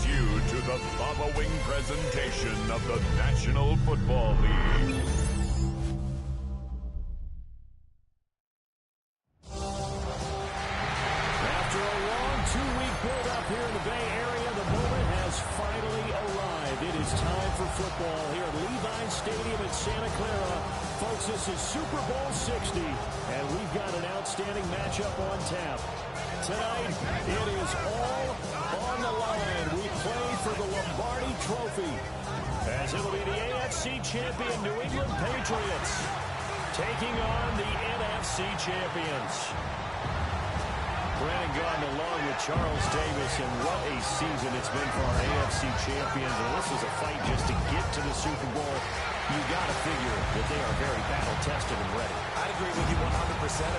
brings you to the following presentation of the National Football League. After a long two-week build-up here in the Bay Area, the moment has finally arrived. It is time for football here at Levi Stadium in Santa Clara. Folks, this is Super Bowl 60, and we've got an outstanding matchup on tap. Tonight, it is all on the line. We play for the Lombardi Trophy, as it'll be the AFC champion New England Patriots taking on the NFC champions. Brandon Gaudin along with Charles Davis, and what a season it's been for our AFC champions. And this is a fight just to get to the Super Bowl. You got to figure that they are very battle-tested and ready. I'd agree with you 100%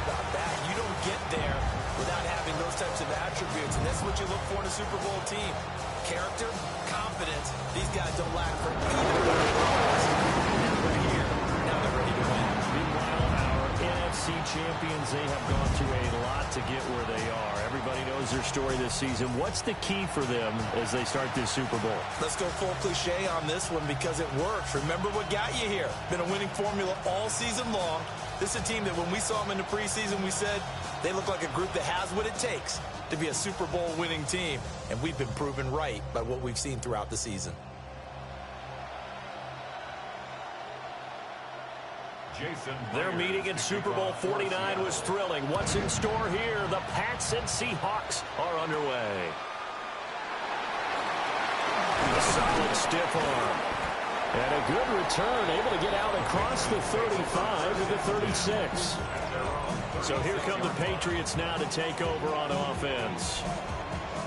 about that. You don't get there without having those types of attributes, and that's what you look for in a Super Bowl team. Character, confidence. These guys don't lack for either of those. Now they're here. Now they're ready to win. Meanwhile, our NFC champions, they have gone through a lot to get where they are. Everybody knows their story this season. What's the key for them as they start this Super Bowl? Let's go full cliche on this one because it works. Remember what got you here. Been a winning formula all season long. This is a team that when we saw them in the preseason, we said they look like a group that has what it takes to be a Super Bowl winning team. And we've been proven right by what we've seen throughout the season. Their meeting in Super Bowl 49 was thrilling. What's in store here? The Pats and Seahawks are underway. A solid stiff arm. And a good return, able to get out across the 35 to the 36. So here come the Patriots now to take over on offense.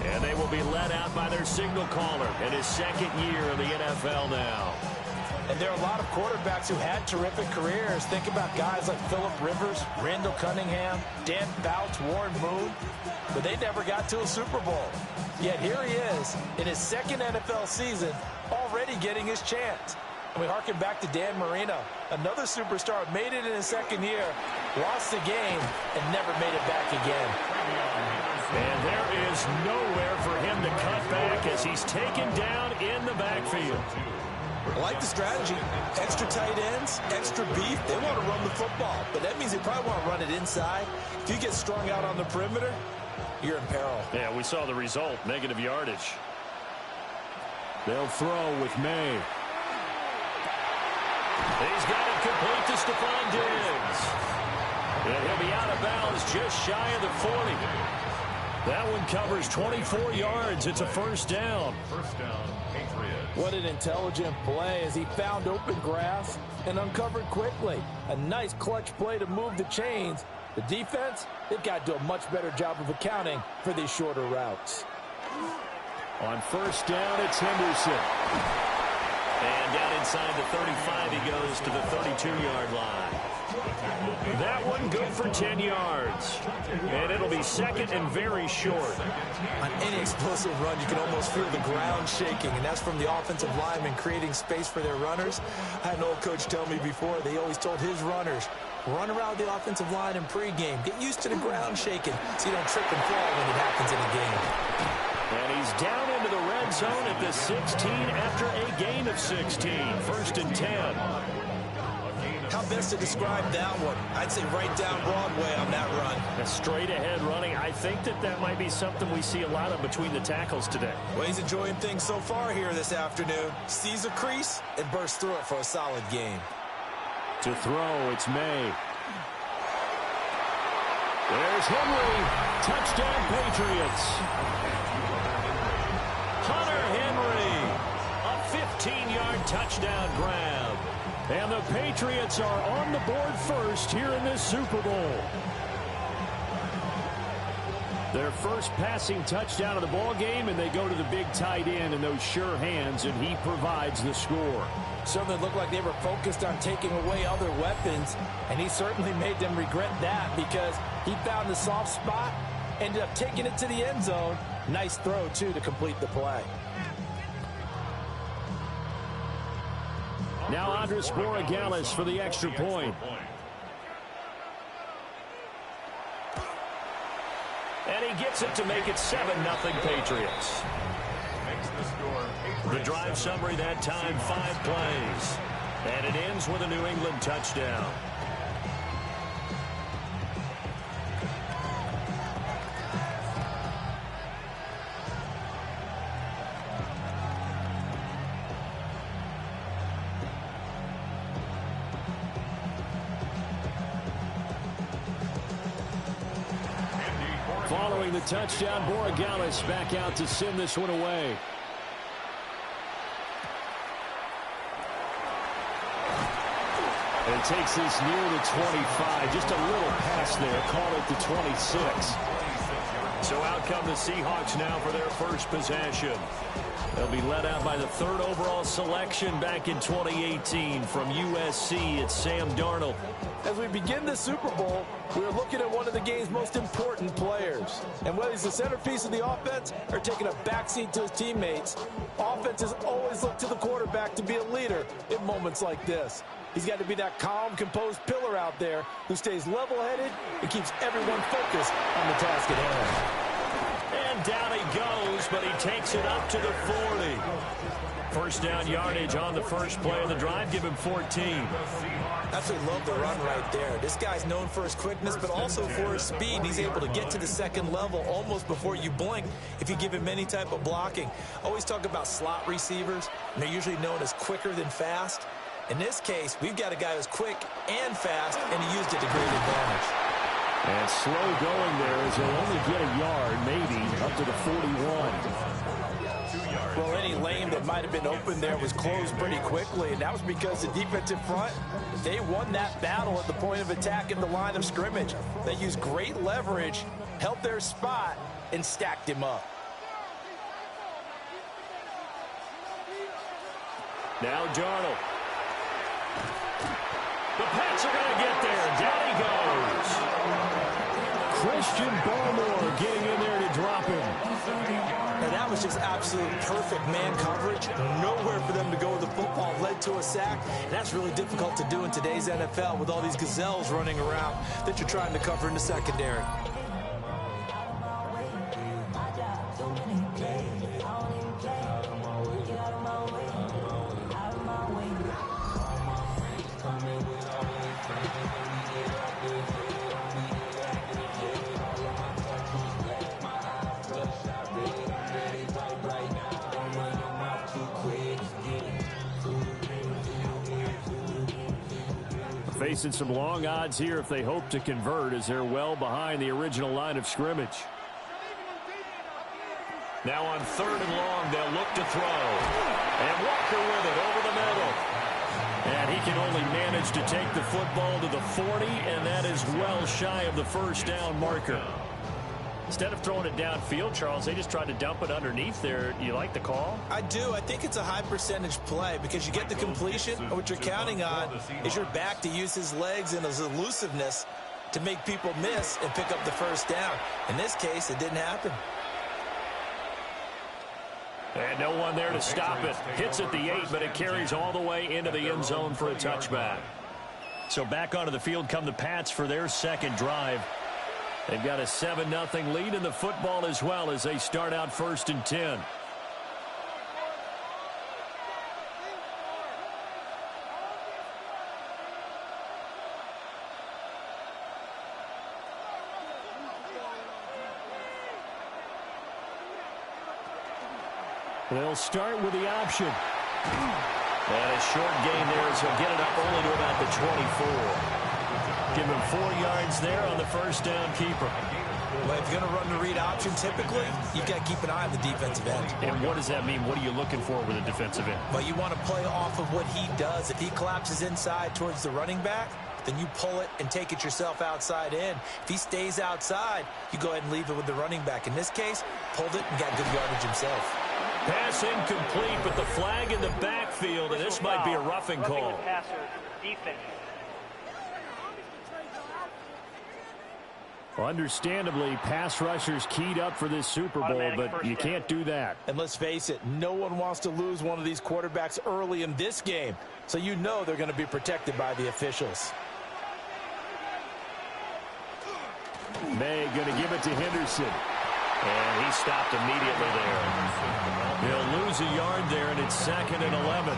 And they will be led out by their signal caller in his second year in the NFL now. And there are a lot of quarterbacks who had terrific careers. Think about guys like Phillip Rivers, Randall Cunningham, Dan Fouts, Warren Moon. But they never got to a Super Bowl. Yet here he is in his second NFL season, already getting his chance. And we harken back to Dan Marino, another superstar, made it in his second year, lost the game, and never made it back again. And there is nowhere for him to cut back as he's taken down in the backfield. I like the strategy. Extra tight ends, extra beef. They want to run the football, but that means they probably want to run it inside. If you get strung out on the perimeter, you're in peril. Yeah, we saw the result, negative yardage. They'll throw with May. He's got it complete to Stephon Diggs. And he'll be out of bounds just shy of the 40. That one covers 24 yards. It's a first down. First down, Patriots. What an intelligent play as he found open grass and uncovered quickly. A nice clutch play to move the chains. The defense, they've got to do a much better job of accounting for these shorter routes. On first down, it's Henderson. And down inside the 35, he goes to the 32-yard line. That one good for 10 yards. And it'll be second and very short. On any explosive run, you can almost feel the ground shaking, and that's from the offensive linemen creating space for their runners. I had an old coach tell me before, they always told his runners, run around the offensive line in pregame. Get used to the ground shaking so you don't trip and fall when it happens in a game. And he's down into the red zone at the 16 after a gain of 16. First and 10. How best to describe that one? I'd say right down Broadway on that run. A straight ahead running. I think that might be something we see a lot of between the tackles today. Well, he's enjoying things so far here this afternoon. Sees a crease and bursts through it for a solid gain. To throw, it's May. There's Henry. Touchdown, Patriots. Hunter Henry. A 15-yard touchdown grab. And the Patriots are on the board first here in this Super Bowl. Their first passing touchdown of the ball game, and they go to the big tight end in those sure hands, and he provides the score. Certainly looked like they were focused on taking away other weapons, and he certainly made them regret that because he found the soft spot, ended up taking it to the end zone. Nice throw, too, to complete the play. Now Andres Borregales for the extra point. And he gets it to make it 7-0 Patriots. Makes this The drive summary that time, 5 plays. And it ends with a New England touchdown. Following the touchdown, Borregales back out to send this one away. And it takes this near the 25. Just a little pass there. Call it the 26. So out come the Seahawks now for their first possession. They'll be led out by the 3rd overall selection back in 2018 from USC. It's Sam Darnold. As we begin the Super Bowl, we're looking at one of the game's most important players. And whether he's the centerpiece of the offense or taking a backseat to his teammates, offenses always look to the quarterback to be a leader in moments like this. He's got to be that calm, composed pillar out there who stays level-headed and keeps everyone focused on the task at hand. And down he goes, but he takes it up to the 40. First down yardage on the first play of the drive. Give him 14. Absolutely love the run right there. This guy's known for his quickness, but also for his speed. He's able to get to the second level almost before you blink if you give him any type of blocking. Always talk about slot receivers, and they're usually known as quicker than fast. In this case, we've got a guy who's quick and fast, and he used it to great advantage. And slow going there as he'll only get a yard, maybe, up to the 41. Well, any lane that might have been open there was closed pretty quickly, and that was because the defensive front, they won that battle at the point of attack at the line of scrimmage. They used great leverage, held their spot, and stacked him up. Now Darnold. The Pats are going to get there. Down he goes. Christian Barmore getting in there to drop him. And that was just absolute perfect man coverage. Nowhere for them to go with the football. Led to a sack. And that's really difficult to do in today's NFL with all these gazelles running around that you're trying to cover in the secondary. Facing some long odds here if they hope to convert, as they're well behind the original line of scrimmage. Now on 3rd and long, they'll look to throw. And Walker with it over the middle. And he can only manage to take the football to the 40, and that is well shy of the first down marker. Instead of throwing it downfield, Charles, they just tried to dump it underneath there. Do you like the call? I do. I think it's a high percentage play because you get the completion, and what you're counting on is your back to use his legs and his elusiveness to make people miss and pick up the first down. In this case, it didn't happen. And no one there to stop it. Hits at the 8, but it carries all the way into the end zone for a touchback. So back onto the field come the Pats for their second drive. They've got a 7-0 lead in the football as well as they start out 1st and 10. They'll start with the option. And a short gain there as he'll get it up only to about the 24. Give him 4 yards there on the first down keeper. Well, if you're going to run the read option, typically, you've got to keep an eye on the defensive end. And what does that mean? What are you looking for with a defensive end? Well, you want to play off of what he does. If he collapses inside towards the running back, then you pull it and take it yourself outside in. If he stays outside, you go ahead and leave it with the running back. In this case, pulled it and got good yardage himself. Pass incomplete, but the flag in the backfield, and this might be a roughing call. Well, understandably, pass rushers keyed up for this Super Bowl, but you can't do that. And let's face it, no one wants to lose one of these quarterbacks early in this game, so you know they're going to be protected by the officials. May going to give it to Henderson. And he stopped immediately there. He'll lose a yard there, and it's 2nd and 11.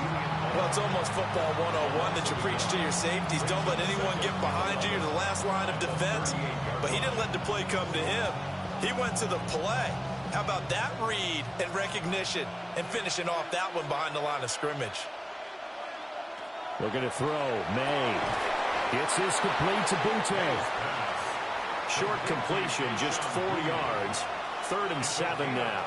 Well, it's almost football 101 that you preach to your safeties. Don't let anyone get behind you. You're the last line of defense. But he didn't let the play come to him. He went to the play. How about that read and recognition and finishing off that one behind the line of scrimmage? Looking to throw. May. Gets this complete to Butte. Short completion, just 4 yards. 3rd and 7 now.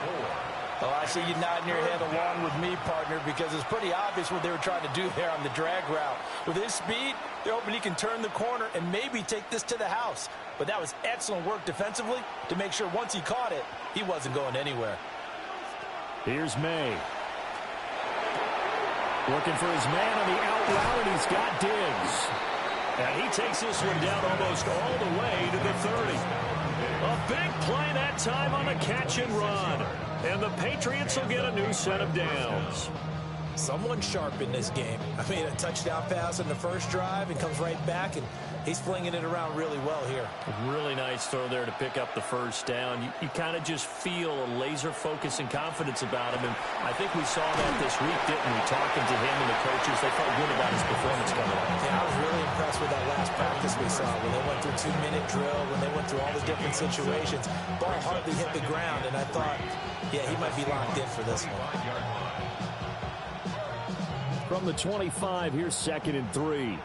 Oh, I see you nodding your head along with me, partner, because it's pretty obvious what they were trying to do there on the drag route. With his speed, they're hoping he can turn the corner and maybe take this to the house. But that was excellent work defensively to make sure once he caught it, he wasn't going anywhere. Here's May. Looking for his man on the out route, and he's got Diggs. And he takes this one down almost all the way to the 30. A big play that time on the catch and run. And the Patriots will get a new set of downs. Someone sharp in this game. I mean, a touchdown pass in the first drive and comes right back, and he's flinging it around really well here. Really nice throw there to pick up the first down. You kind of just feel a laser focus and confidence about him, and I think we saw that this week, didn't we? Talking to him and the coaches, they felt good about his performance coming up. Yeah, I was really impressed with that last practice we saw when they went through 2-minute drill, when they went through all the different situations. Ball hardly hit the ground, and I thought, yeah, he might be locked in for this one. From the 25, here's 2nd and 3.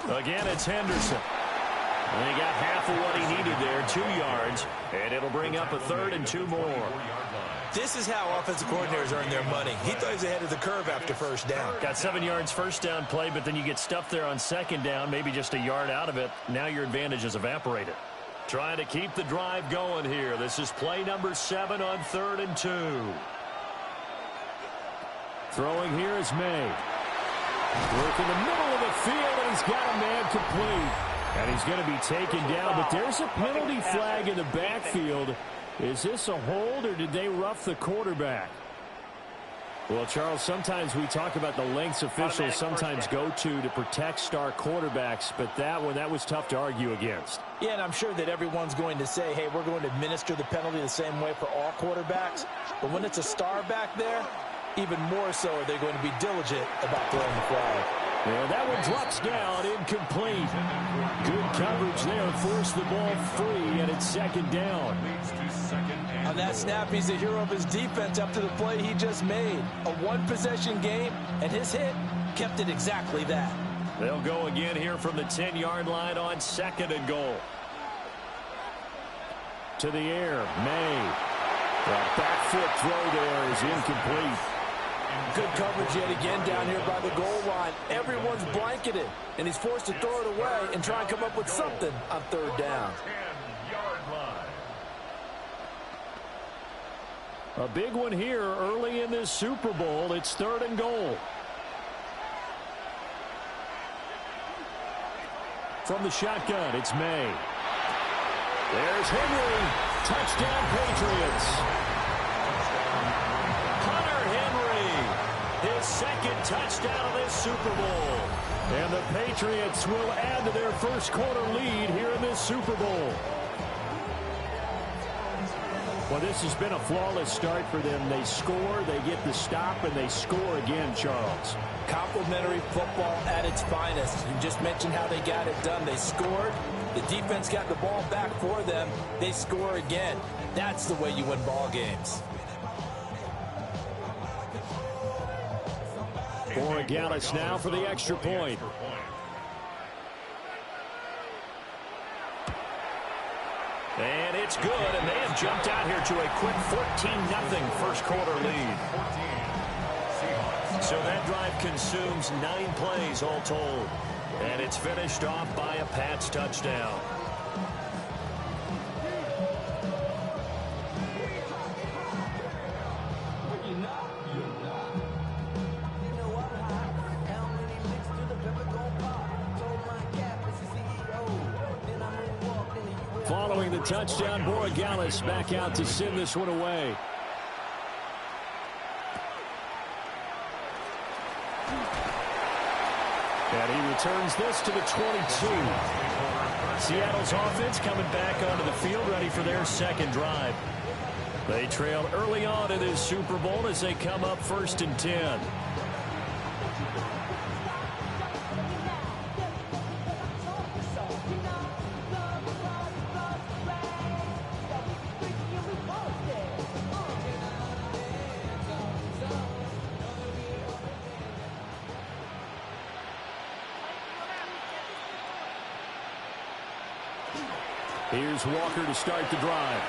Again, it's Henderson. And he got half of what he needed there, 2 yards, and it'll bring up a 3rd and 2 more. This is how offensive coordinators earn their money. He thought he was ahead of the curve after first down. Got 7 yards first down play, but then you get stuffed there on 2nd down, maybe just a yard out of it. Now your advantage is evaporated. Trying to keep the drive going here. This is play number 7 on 3rd and 2. Throwing here is May. Work in the middle of the field, and he's got a man complete. And he's going to be taken down, but there's a penalty flag in the backfield. Is this a hold, or did they rough the quarterback? Well, Charles, sometimes we talk about the lengths officials sometimes go to protect star quarterbacks, but that was tough to argue against. Yeah, and I'm sure that everyone's going to say, hey, we're going to administer the penalty the same way for all quarterbacks. But when it's a star back there, even more so are they going to be diligent about throwing the flag. Yeah, that one drops down, incomplete. Good coverage there, forced the ball free, and it's 2nd down. On that snap, he's the hero of his defense up to the play he just made. A one-possession game, and his hit kept it exactly that. They'll go again here from the 10-yard line on 2nd and goal. To the air, May. The back foot throw there is incomplete. Good coverage yet again down here by the goal line. Everyone's blanketed, and he's forced to throw it away and try and come up with something on 3rd down. A big one here early in this Super Bowl. It's 3rd and goal. From the shotgun, it's May. There's Henry. Touchdown, Patriots. Hunter Henry. His 2nd touchdown of this Super Bowl. And the Patriots will add to their first quarter lead here in this Super Bowl. Well, this has been a flawless start for them. They score, they get the stop, and they score again, Charles. Complimentary football at its finest. You just mentioned how they got it done. They scored. The defense got the ball back for them. They score again. That's the way you win ball games. Borregales now for the extra point. And it's good, and they have jumped out here to a quick 14-0 first quarter lead. So that drive consumes 9 plays all told. And it's finished off by a Pats touchdown. Following the touchdown, Borregales back out to send this one away. And he returns this to the 22. Seattle's offense coming back onto the field, ready for their second drive. They trailed early on in this Super Bowl as they come up 1st and 10. Here's Walker to start the drive.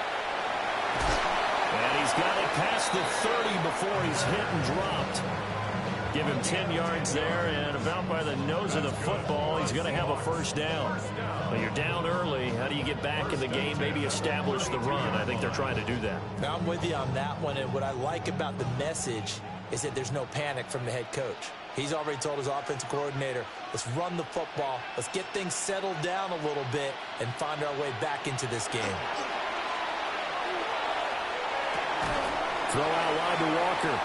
And he's got it past the 30 before he's hit and dropped. Give him 10 yards there, and about by the nose of the football, he's going to have a first down. Well, you're down early. How do you get back in the game, maybe establish the run? I think they're trying to do that. Now, I'm with you on that one, and what I like about the message is that there's no panic from the head coach. He's already told his offensive coordinator, let's run the football, let's get things settled down a little bit and find our way back into this game. Throw out wide to Walker.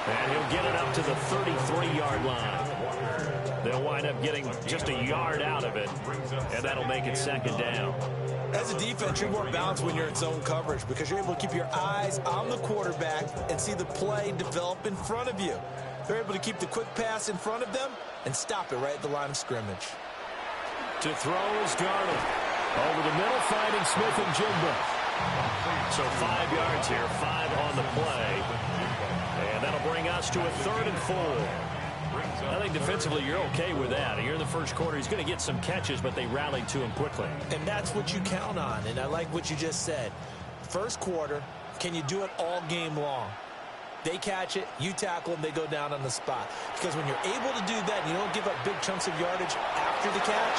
And he'll get it up to the 33-yard line. They'll wind up getting just a yard out of it, and that'll make it second down. As a defense, you're more balanced when you're in zone coverage because you're able to keep your eyes on the quarterback and see the play develop in front of you. They're able to keep the quick pass in front of them and stop it right at the line of scrimmage. To throw is Darnold. Over the middle, finding Smith and Jigba. So 5 yards here, 5 on the play. And that'll bring us to a 3rd and 4. I think defensively you're okay with that. Here in the first quarter, he's going to get some catches, but they rallied to him quickly. And that's what you count on, and I like what you just said. First quarter, can you do it all game long? They catch it, you tackle them, they go down on the spot. Because when you're able to do that and you don't give up big chunks of yardage after the catch,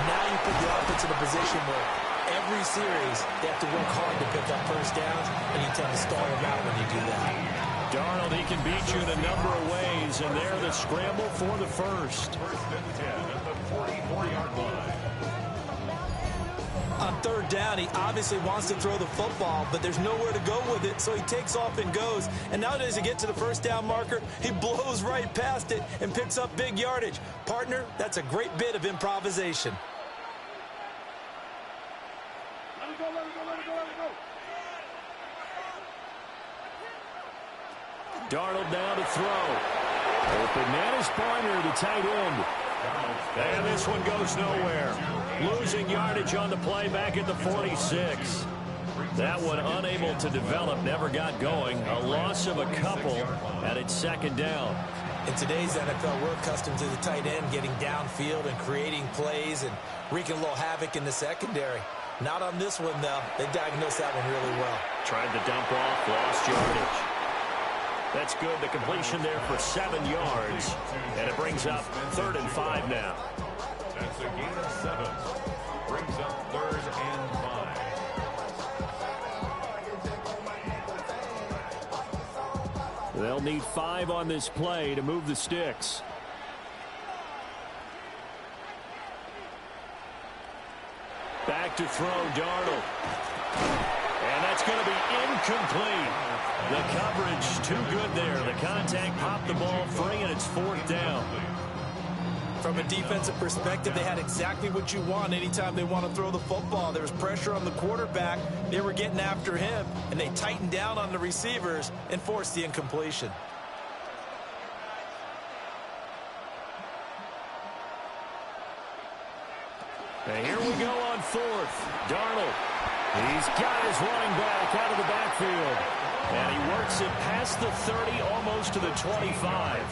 now you put the offense in a position where every series they have to work hard to pick up first downs, and you tend to stall them out when you do that. Darnold, he can beat you in a number of ways, and there the scramble for the first. 1st and 10 at the 44-yard line. On 3rd down, he obviously wants to throw the football, but there's nowhere to go with it, so he takes off and goes. And nowadays, to get to the first down marker, he blows right past it and picks up big yardage. Partner, that's a great bit of improvisation. Darnold now to throw. Open man is Barner, the tight end. And this one goes nowhere. Losing yardage on the play back at the 46. That one unable to develop, never got going. A loss of a couple at its second down. In today's NFL, we're accustomed to the tight end getting downfield and creating plays and wreaking a little havoc in the secondary. Not on this one, though. They diagnosed that one really well. Tried to dump off, lost yardage. That's good. The completion there for 7 yards. And it brings up 3rd and 5 now. That's a gain of 7. Brings up 3rd and 5. They'll need 5 on this play to move the sticks. Back to throw, Darnold. And that's going to be incomplete. The coverage too good there. The contact popped the ball free, and it's 4th down. From a defensive perspective, they had exactly what you want anytime they want to throw the football. There was pressure on the quarterback. They were getting after him, and they tightened down on the receivers and forced the incompletion. And here we go on 4th. Darnold. He's got his running back out of the backfield. And he works it past the 30, almost to the 25.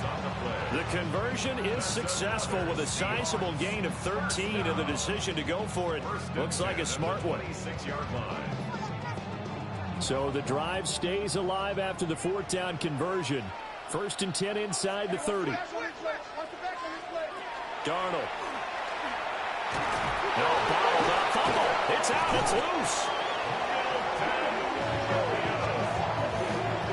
The conversion is successful with a sizable gain of 13, and the decision to go for it looks like a smart one. So the drive stays alive after the 4th down conversion. 1st and 10 inside the 30. Darnold. No, bottled up, fumble. It's out, it's loose.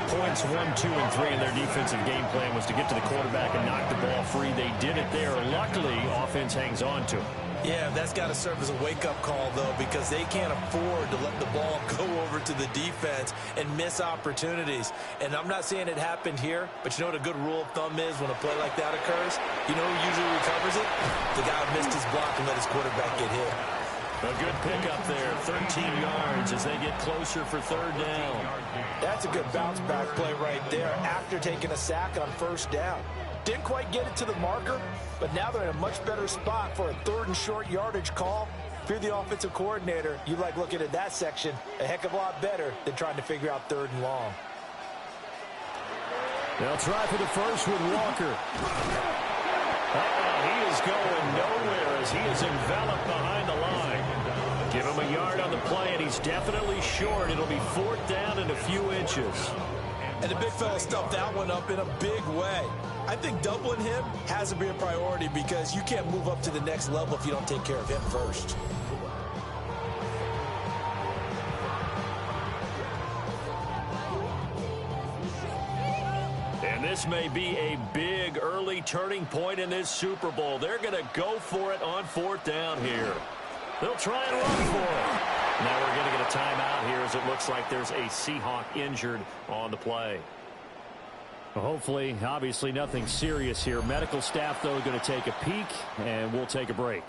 Points 1, 2, and 3 in their defensive game plan was to get to the quarterback and knock the ball free. They did it there. Luckily, offense hangs on to it. Yeah, that's got to serve as a wake-up call, though, because they can't afford to let the ball go over to the defense and miss opportunities. And I'm not saying it happened here, but you know what a good rule of thumb is when a play like that occurs? You know who usually recovers it? The guy who missed his block and let his quarterback get hit. A good pickup there, 13 yards as they get closer for third down. That's a good bounce back play right there after taking a sack on first down. Didn't quite get it to the marker, but now they're in a much better spot for a third and short yardage call. If you're the offensive coordinator, you like looking at that section a heck of a lot better than trying to figure out third and long. They'll try for the first with Walker. He is going nowhere as he is enveloped behind the line. Give him a yard on the play, and he's definitely short. It'll be fourth down and a few inches. And the big fella stuffed that one up in a big way. I think doubling him has to be a priority because you can't move up to the next level if you don't take care of him first. And this may be a big early turning point in this Super Bowl. They're going to go for it on fourth down here. They'll try and run for it. Now we're going to get a timeout here as it looks like there's a Seahawk injured on the play. Well, hopefully, obviously nothing serious here. Medical staff, though, going to take a peek, and we'll take a break.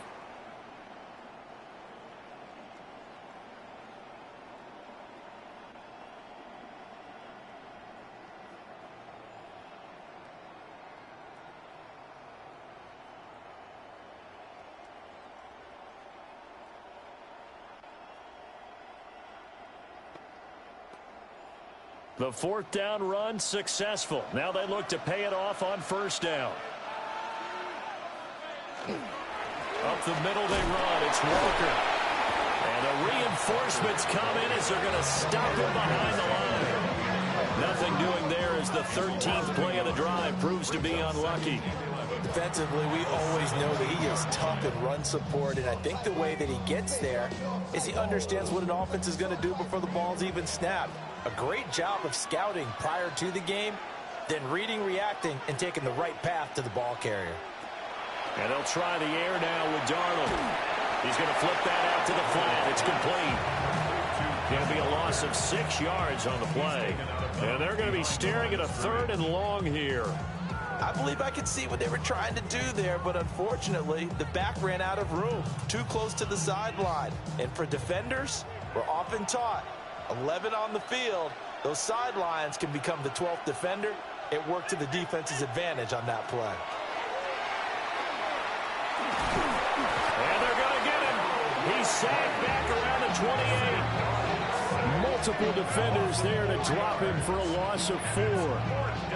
The fourth down run successful. Now they look to pay it off on first down. Up the middle they run. It's Walker. And the reinforcements come in as they're going to stop him behind the line. Nothing doing there as the 13th play of the drive proves to be unlucky. Defensively, we always know that he is tough in run support, and I think the way that he gets there is he understands what an offense is going to do before the ball's even snapped. A great job of scouting prior to the game, then reading, reacting, and taking the right path to the ball carrier. And they'll try the air now with Darnold. He's going to flip that out to the flat. It's complete. Going to be a loss of 6 yards on the play. And they're going to be staring at a third and long here. I believe I could see what they were trying to do there, but unfortunately, the back ran out of room, too close to the sideline. And for defenders, we're often taught, 11 on the field, those sidelines can become the 12th defender. It worked to the defense's advantage on that play. And they're going to get him. He's sacked back around the 28. Multiple defenders there to drop him for a loss of 4.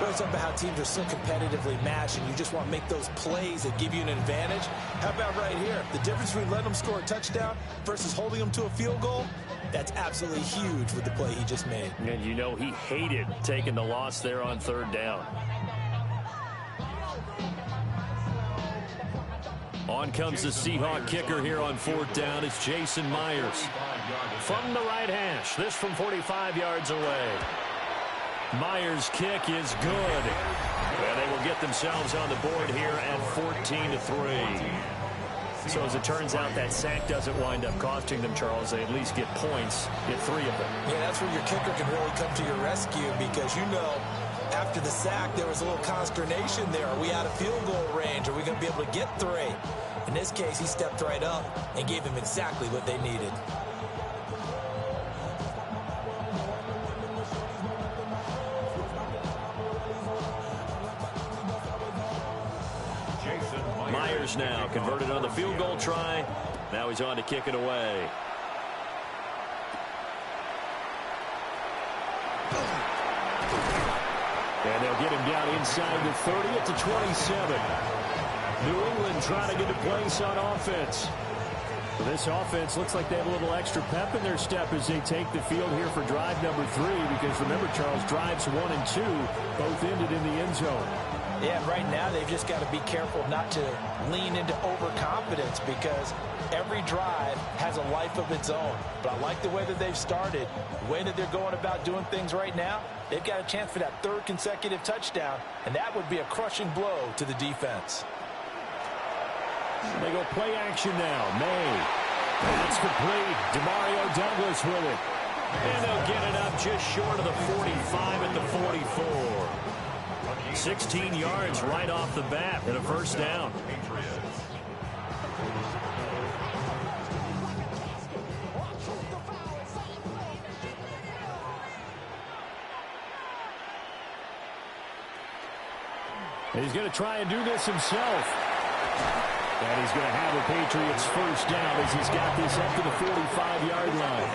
It's up about how teams are so competitively matched, and you just want to make those plays that give you an advantage. How about right here? The difference between letting them score a touchdown versus holding them to a field goal, that's absolutely huge with the play he just made. And you know he hated taking the loss there on third down. On comes the Seahawk kicker here on fourth down. It's Jason Myers. From the right hash, this from 45 yards away. Myers' kick is good. And they will get themselves on the board here at 14-3. So as it turns out, that sack doesn't wind up costing them, Charles. They at least get points, get 3 of them. Yeah, that's where your kicker can really come to your rescue because, you know, after the sack, there was a little consternation there. Are we out of field goal range? Are we going to be able to get 3? In this case, he stepped right up and gave them exactly what they needed. Myers now converted on the field goal try. Now he's on to kick it away. And they'll get him down inside the 30 at the 27. New England trying to get a place on offense. Well, this offense looks like they have a little extra pep in their step as they take the field here for drive number 3. Because remember, Charles, drives 1 and 2 both ended in the end zone. Yeah, right now they've just got to be careful not to lean into overconfidence because every drive has a life of its own. But I like the way that they've started, the way that they're going about doing things right now. They've got a chance for that 3rd consecutive touchdown, and that would be a crushing blow to the defense. They go play action now. May. That's complete. Demario Douglas with it. And they'll get it up just short of the 45 at the 44. 16 yards right off the bat and a first down. He's going to try and do this himself. And he's going to have a Patriots first down as he's got this up to the 45-yard line.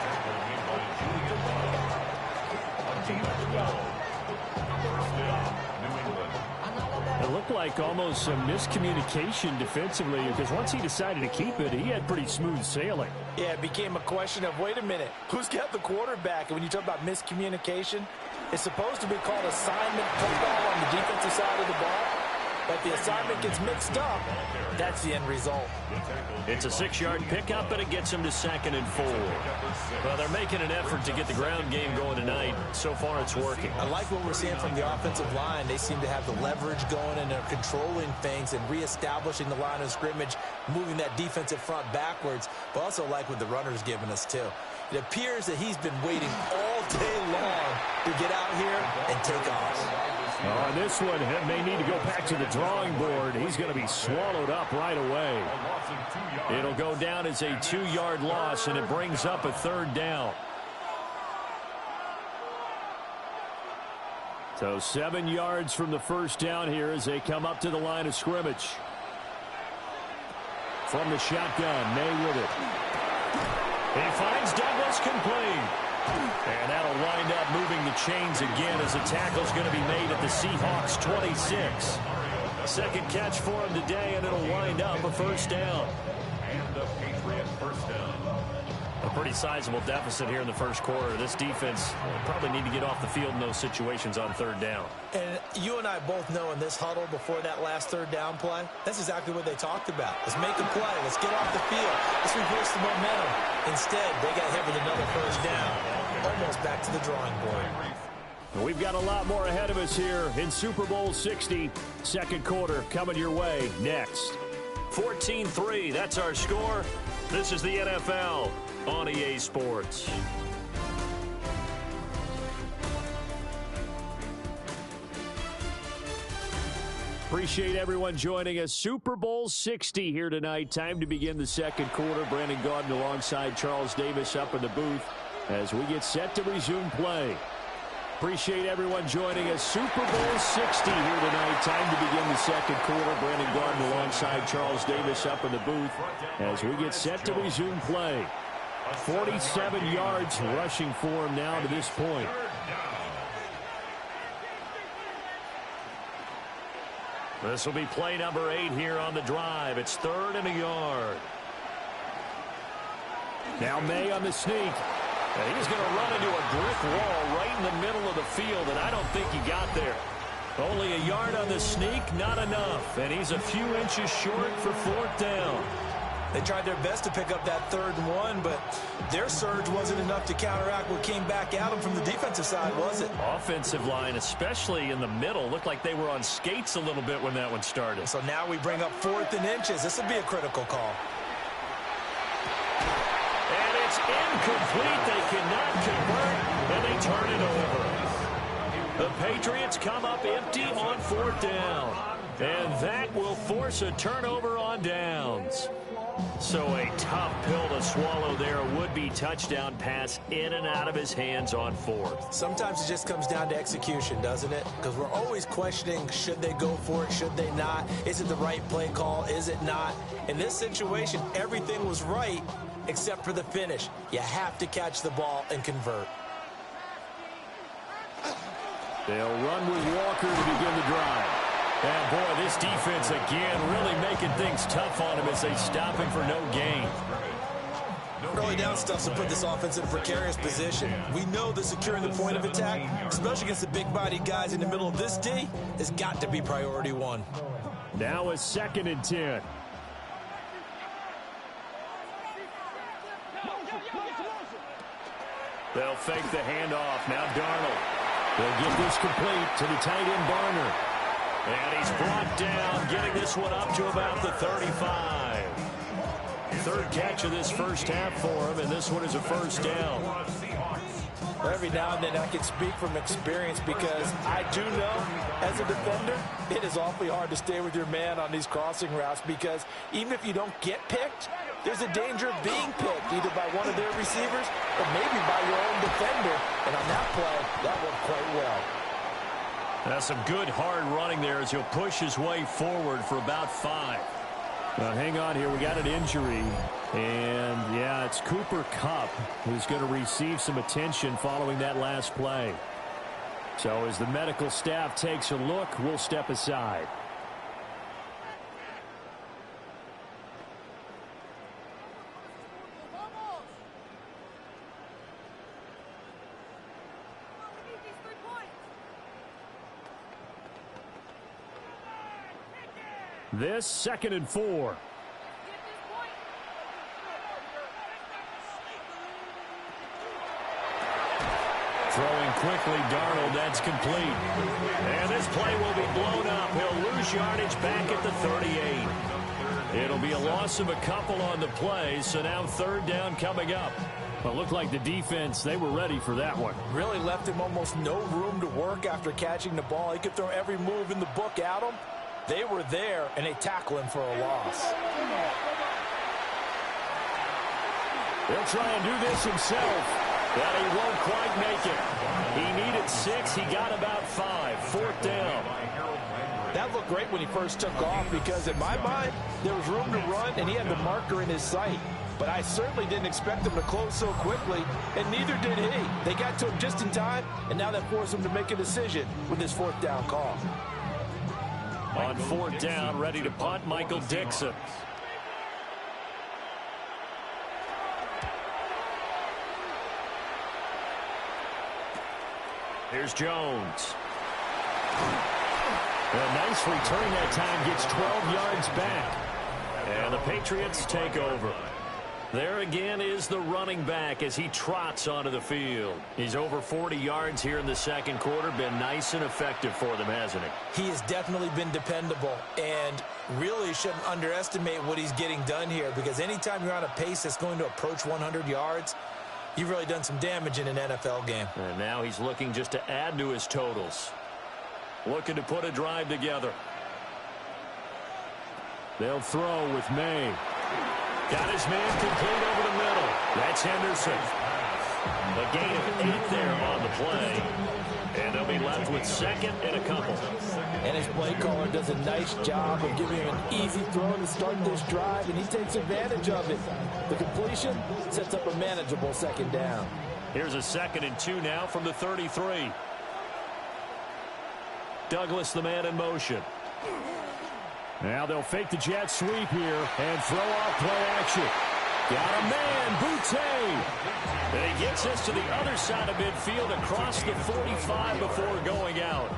It looked like almost some miscommunication defensively because once he decided to keep it, he had pretty smooth sailing. Yeah, it became a question of, wait a minute, who's got the quarterback? And when you talk about miscommunication, it's supposed to be called assignment football on the defensive side of the ball. But the assignment gets mixed up. That's the end result. It's a 6-yard pickup, and it gets him to 2nd and 4. Well, they're making an effort to get the ground game going tonight. So far, it's working. I like what we're seeing from the offensive line. They seem to have the leverage going, and they're controlling things and reestablishing the line of scrimmage, moving that defensive front backwards. But also like what the runner's giving us, too. It appears that he's been waiting all day long to get out here and take off. On this one, may need to go back to the drawing board. He's going to be swallowed up right away. It'll go down as a 2-yard loss, and it brings up a 3rd down. So 7 yards from the first down here as they come up to the line of scrimmage. From the shotgun, May with it. He finds Douglas complete. And that'll wind up moving the chains again as the tackle's going to be made at the Seahawks 26. Second catch for him today, and it'll wind up a first down. And a Patriot first down. A pretty sizable deficit here in the first quarter. This defense will probably need to get off the field in those situations on 3rd down. And you and I both know in this huddle before that last 3rd down play, that's exactly what they talked about. Let's make a play. Let's get off the field. Let's reverse the momentum. Instead, they got hit with another first down. Almost back to the drawing board. We've got a lot more ahead of us here in Super Bowl 60. Second quarter coming your way next. 14-3, that's our score. This is the NFL on EA Sports. Appreciate everyone joining us. Super Bowl 60 here tonight. Time to begin the second quarter. Brandon Gaudin alongside Charles Davis up in the booth as we get set to resume play. Appreciate everyone joining us. Super Bowl 60 here tonight. Time to begin the second quarter. Brandon Gaudin alongside Charles Davis up in the booth as we get set to resume play. 47 yards rushing for him now to this point. This will be play number 8 here on the drive. It's 3rd and a yard. Now May on the sneak. And he's going to run into a brick wall right in the middle of the field, and I don't think he got there. Only a yard on the sneak, not enough. And he's a few inches short for 4th down. They tried their best to pick up that 3rd and 1, but their surge wasn't enough to counteract what came back at them from the defensive side, was it? Offensive line, especially in the middle, looked like they were on skates a little bit when that one started. So now we bring up 4th and inches. This will be a critical call. And it's incomplete. They cannot convert, and they turn it over. The Patriots come up empty on 4th down, and that will force a turnover on downs. So a tough pill to swallow there. A would-be touchdown pass in and out of his hands on 4th. Sometimes it just comes down to execution, doesn't it? Because we're always questioning, should they go for it, should they not? Is it the right play call, is it not? In this situation, everything was right except for the finish. You have to catch the ball and convert. They'll run with Walker to begin the drive. And, boy, this defense, again, really making things tough on him as they stop him for no gain. Early down stuffs will put this offense in a precarious position. We know that securing the point of attack, especially against the big-bodied guys in the middle of this D, has got to be priority 1. Now a 2nd and 10. They'll fake the handoff. Now Darnold. They'll get this complete to the tight end Barner. And he's brought down, getting this one up to about the 35. 3rd catch of this first half for him, and this one is a first down. Every now and then I can speak from experience because I do know, as a defender, it is awfully hard to stay with your man on these crossing routes because even if you don't get picked, there's a danger of being picked either by one of their receivers or maybe by your own defender. And on that play, that worked quite well. That's some good hard running there as he'll push his way forward for about 5. Now, hang on here. We got an injury. And, yeah, it's Cooper Kupp who's going to receive some attention following that last play. So as the medical staff takes a look, we'll step aside. This 2nd and 4. Throwing quickly, Darnold, that's complete. And this play will be blown up. He'll lose yardage back at the 38. It'll be a loss of a couple on the play, so now 3rd down coming up. Well, it looked like the defense, they were ready for that one. Really left him almost no room to work after catching the ball. He could throw every move in the book at him. They were there, and they tackle him for a loss. He'll try and do this himself. But he won't quite make it. He needed 6. He got about 5. 4th down. That looked great when he first took off because, in my mind, there was room to run, and he had the marker in his sight. But I certainly didn't expect him to close so quickly, and neither did he. They got to him just in time, and now that forced him to make a decision with his 4th down call. On 4th down, ready to punt, Michael Dixon. Here's Jones. A nice return that time, gets 12 yards back. And the Patriots take over. There again is the running back as he trots onto the field. He's over 40 yards here in the 2nd quarter. Been nice and effective for them, hasn't he? He has definitely been dependable, and really shouldn't underestimate what he's getting done here, because anytime you're on a pace that's going to approach 100 yards, you've really done some damage in an NFL game. And now he's looking just to add to his totals. Looking to put a drive together. They'll throw with May. Got his man complete over the middle. That's Henderson. A gain of 8 there on the play. And they'll be left with 2nd and a couple. And his play caller does a nice job of giving him an easy throw to start this drive, and he takes advantage of it. The completion sets up a manageable 2nd down. Here's a 2nd and 2 now from the 33. Douglas, the man in motion. Now they'll fake the jet sweep here and throw off play action. Got a man, Boutte. And he gets us to the other side of midfield across the 45 before going out.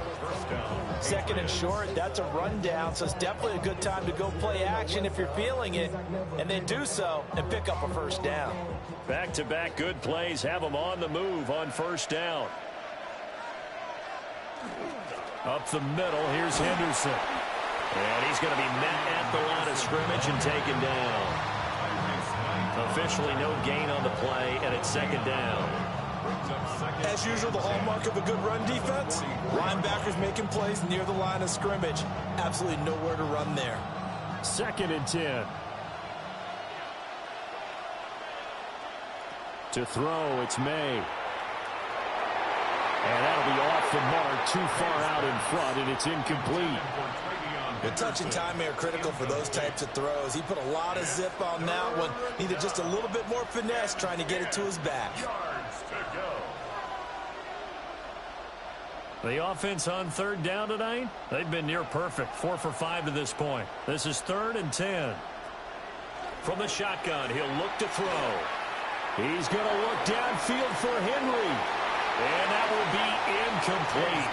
2nd and short, that's a rundown, so it's definitely a good time to go play action if you're feeling it. And they do so and pick up a 1st down. Back-to-back good plays have them on the move on 1st down. Up the middle, here's Henderson. And he's going to be met at the line of scrimmage and taken down. Officially no gain on the play, and it's 2nd down. As usual, the hallmark of a good run defense, linebackers making plays near the line of scrimmage. Absolutely nowhere to run there. 2nd and 10. To throw, it's May. And that'll be off the mark, too far out in front, and it's incomplete. The touch and time are critical for those types of throws. He put a lot of zip on that one. Needed just a little bit more finesse trying to get it to his back. The offense on 3rd down tonight, they've been near perfect. 4 for 5 to this point. This is 3rd and 10. From the shotgun, he'll look to throw. He's going to look downfield for Henry. And that will be incomplete.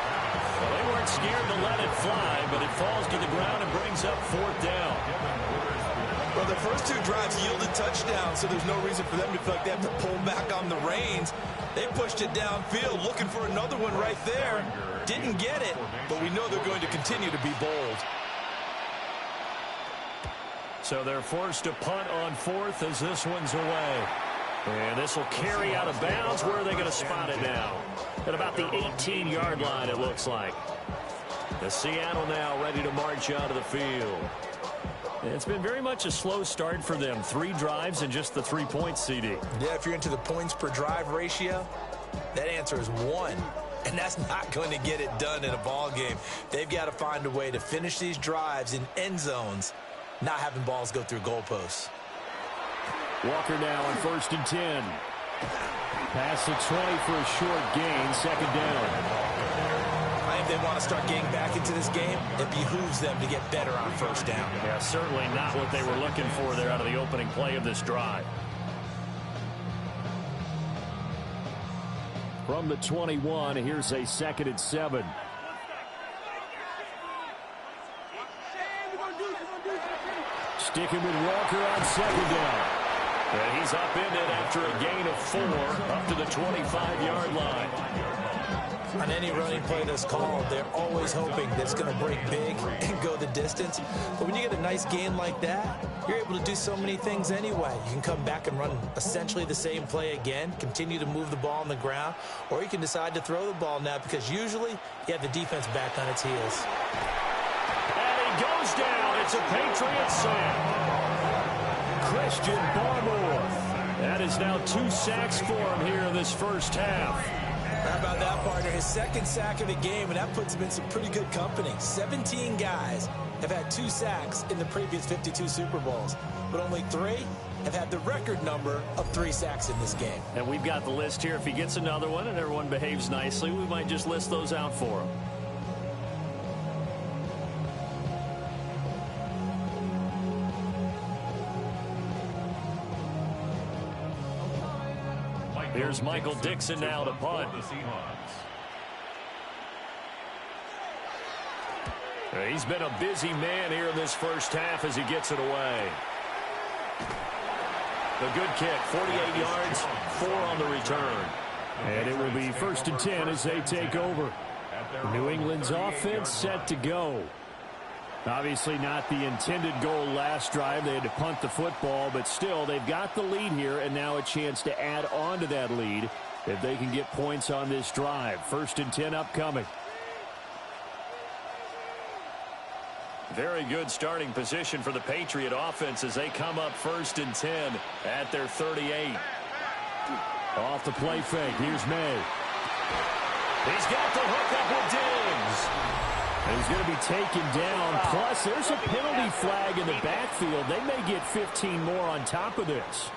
Well, they weren't scared to let it fly, but it falls to the ground and brings up 4th down. Well, the first 2 drives yielded touchdowns, so there's no reason for them to feel like they have to pull back on the reins. They pushed it downfield, looking for another one right there. Didn't get it, but we know they're going to continue to be bold. So they're forced to punt on 4th as this one's away. And this will carry out of bounds. Where are they going to spot it now? At about the 18-yard line, it looks like. The Seattle now ready to march out of the field. It's been very much a slow start for them. 3 drives and just the 3 points, CD. Yeah, if you're into the points per drive ratio, that answer is 1. And that's not going to get it done in a ball game. They've got to find a way to finish these drives in end zones, not having balls go through goalposts. Walker now on 1st and 10. Pass the 20 for a short gain, 2nd down. I think they want to start getting back into this game. It behooves them to get better on 1st down. Yeah, certainly not what they were looking for there out of the opening play of this drive. From the 21, here's a 2nd and 7. Sticking with Walker on 2nd down. And he's upended after a gain of 4 up to the 25-yard line. On any running play that's called, they're always hoping that it's going to break big and go the distance. But when you get a nice gain like that, you're able to do so many things anyway. You can come back and run essentially the same play again, continue to move the ball on the ground, or you can decide to throw the ball now because usually you have the defense back on its heels. And he goes down. It's a Patriots sack. Christian Barmore. That is now 2 sacks for him here in this first half. How about that, partner? His 2nd sack of the game, and that puts him in some pretty good company. 17 guys have had 2 sacks in the previous 52 Super Bowls, but only 3 have had the record number of 3 sacks in this game. And we've got the list here. If he gets another one and everyone behaves nicely, we might just list those out for him. Here's Michael Dixon now to punt. He's been a busy man here in this first half as he gets it away. The good kick, 48 yards, 4 on the return. And it will be 1st and 10 as they take over. New England's offense set to go. Obviously not the intended goal last drive. They had to punt the football, but still they've got the lead here and now a chance to add on to that lead if they can get points on this drive. 1st and 10 upcoming. Very good starting position for the Patriot offense as they come up 1st and 10 at their 38. Off the play fake. Here's May. He's got the hook up with Diggs. And he's going to be taken down. Plus, there's a penalty flag in the backfield. They may get 15 more on top of this.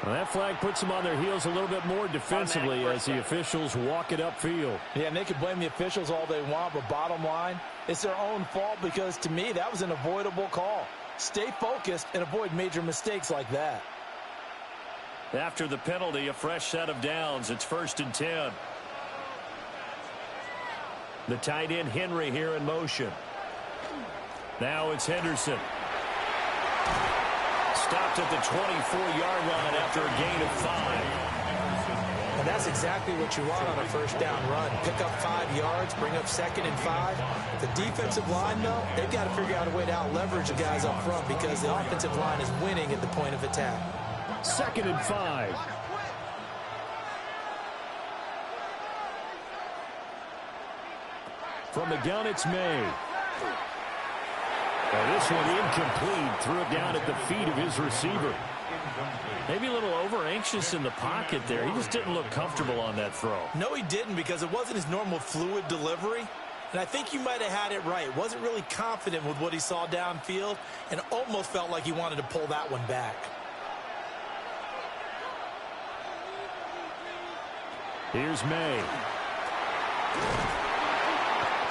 Well, that flag puts them on their heels a little bit more defensively as the officials walk it upfield. Yeah, and they can blame the officials all they want, but bottom line, it's their own fault because, to me, that was an avoidable call. Stay focused and avoid major mistakes like that. After the penalty, a fresh set of downs. It's 1st and 10. The tight end Henry here in motion. Now it's Henderson. Stopped at the 24-yard line after a gain of 5. And that's exactly what you want on a 1st down run. Pick up 5 yards, bring up 2nd and 5. The defensive line, though, they've got to figure out a way to out-leverage the guys up front because the offensive line is winning at the point of attack. 2nd and 5. From the gun, it's May. Now this one incomplete. Threw it down at the feet of his receiver. Maybe a little over-anxious in the pocket there. He just didn't look comfortable on that throw. No, he didn't because it wasn't his normal fluid delivery. And I think you might have had it right. Wasn't really confident with what he saw downfield and almost felt like he wanted to pull that one back. Here's May.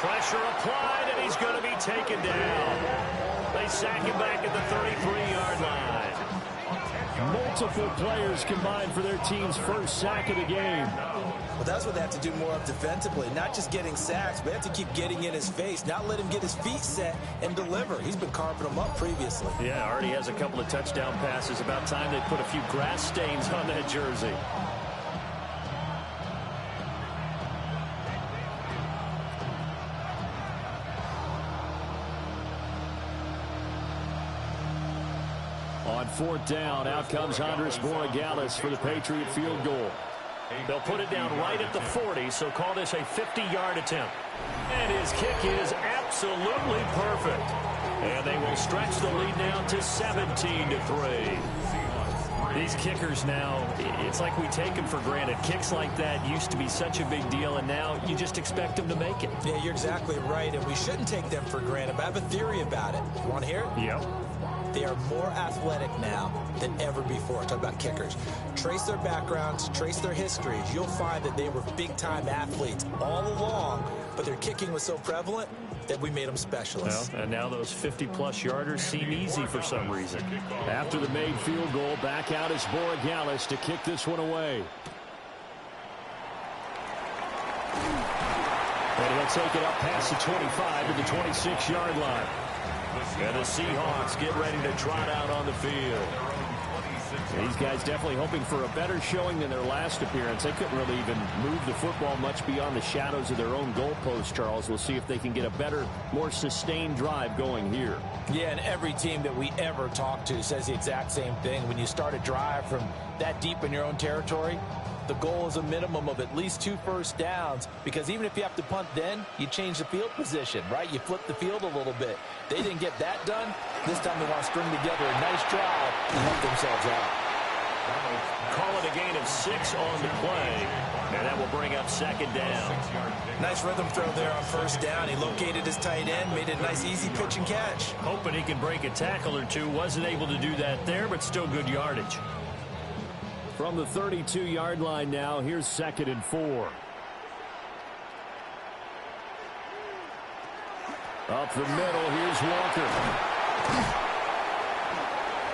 Pressure applied, and he's going to be taken down. They sack him back at the 33-yard line. Multiple players combined for their team's first sack of the game. Well, that's what they have to do more of defensively. Not just getting sacks, but they have to keep getting in his face. Not let him get his feet set and deliver. He's been carving them up previously. Yeah, already has a couple of touchdown passes. About time they put a few grass stains on that jersey. On 4th down, out comes Andres Borregales for the Patriot field goal. They'll put it down right at the 40, so call this a 50-yard attempt. And his kick is absolutely perfect. And they will stretch the lead now to 17-3. These kickers now, it's like we take them for granted. Kicks like that used to be such a big deal, and now you just expect them to make it. Yeah, you're exactly right, and we shouldn't take them for granted, but I have a theory about it. You want to hear it? Yep. They are more athletic now than ever before. Talk about kickers. Trace their backgrounds, trace their histories. You'll find that they were big-time athletes all along, but their kicking was so prevalent that we made them specialists. Well, and now those 50-plus yarders seem easy for some reason. After the made field goal, back out is Borregales to kick this one away. And he'll take it up past the 25 to the 26-yard line. And the Seahawks get ready to trot out on the field. These guys definitely hoping for a better showing than their last appearance. They couldn't really even move the football much beyond the shadows of their own goalpost, Charles. We'll see if they can get a better, more sustained drive going here. Yeah, and every team that we ever talk to says the exact same thing. When you start a drive from that deep in your own territory, the goal is a minimum of at least 2 first downs, because even if you have to punt then, you change the field position, right? You flip the field a little bit. They didn't get that done. This time they want to string together a nice drive to help themselves out. Call it a gain of 6 on the play, and that will bring up second down. Nice rhythm throw there on first down. He located his tight end, made it a nice easy pitch and catch. Hoping he can break a tackle or two. Wasn't able to do that there, but still good yardage. From the 32-yard line now, here's 2nd and 4. Up the middle, here's Walker.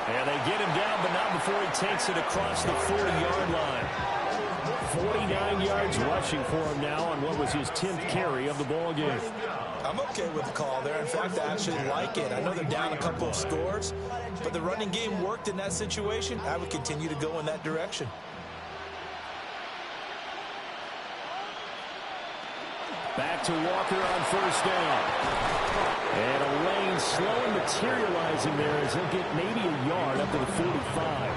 And they get him down, but not before he takes it across the 40-yard line. 49 yards rushing for him now on what was his 10th carry of the ball game. I'm okay with the call there. In fact, I actually like it. I know they're down a couple of scores, but the running game worked in that situation. I would continue to go in that direction. Back to Walker on first down. And a lane slowly materializing there as he'll get maybe a yard up to the 45.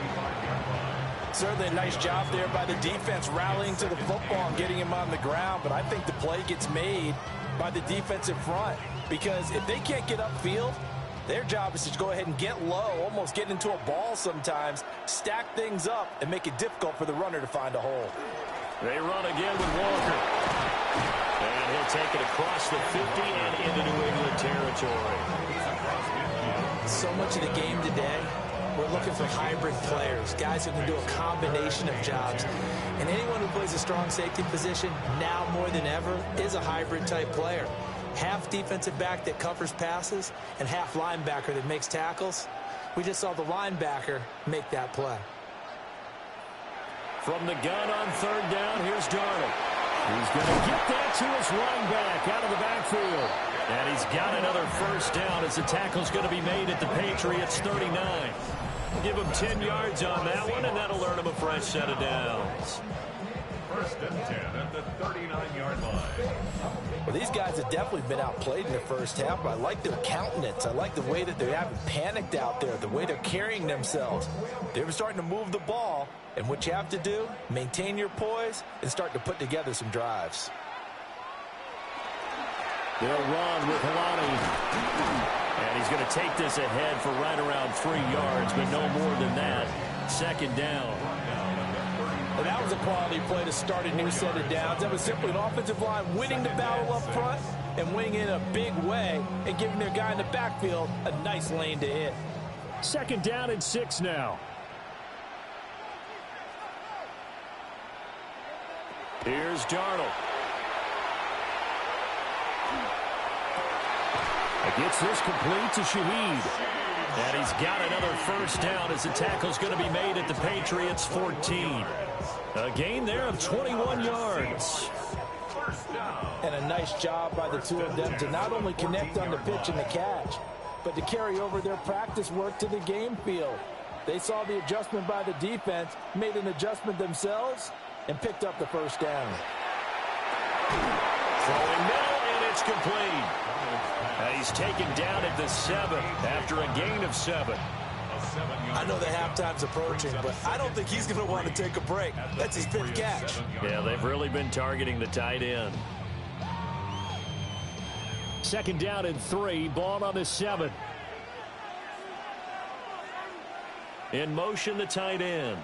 Certainly a nice job there by the defense rallying to the football and getting him on the ground, but I think the play gets made by the defensive front, because if they can't get upfield, their job is to go ahead and get low, almost get into a ball sometimes, stack things up, and make it difficult for the runner to find a hole. They run again with Walker. And he'll take it across the 50 and into New England territory. So much of the game today, we're looking for hybrid players, guys who can do a combination of jobs. And anyone who plays a strong safety position, now more than ever, is a hybrid-type player. Half defensive back that covers passes and half linebacker that makes tackles. We just saw the linebacker make that play. From the gun on third down, here's Darnold. He's going to get that to his running back out of the backfield. And he's got another first down as the tackle's going to be made at the Patriots 39. Give him 10 yards on that one, and that'll earn him a fresh set of downs. 1st and 10 at the 39-yard line. Well, these guys have definitely been outplayed in the first half, but I like their countenance. I like the way that they haven't panicked out there, the way they're carrying themselves. They're starting to move the ball, and what you have to do, maintain your poise and start to put together some drives. They'll run with Helani. And he's going to take this ahead for right around 3 yards, but no more than that. Second down. And that was a quality play to start a new set of downs. That was simply an offensive line winning the battle up front and winning in a big way and giving their guy in the backfield a nice lane to hit. 2nd down and 6 now. Here's Darnold. Gets this complete to Shaheed. And he's got another first down as the tackle's going to be made at the Patriots 14. A gain there of 21 yards. And a nice job by the two of them to not only connect on the pitch and the catch, but to carry over their practice work to the game field. They saw the adjustment by the defense, made an adjustment themselves, and picked up the first down. Throwing middle, and it's complete. And he's taken down at the 7 after a gain of 7. I know the halftime's approaching, but I don't think he's going to want to take a break. That's his 5th catch. Yeah, they've really been targeting the tight end. 2nd down and 3, ball on the 7. In motion, the tight end.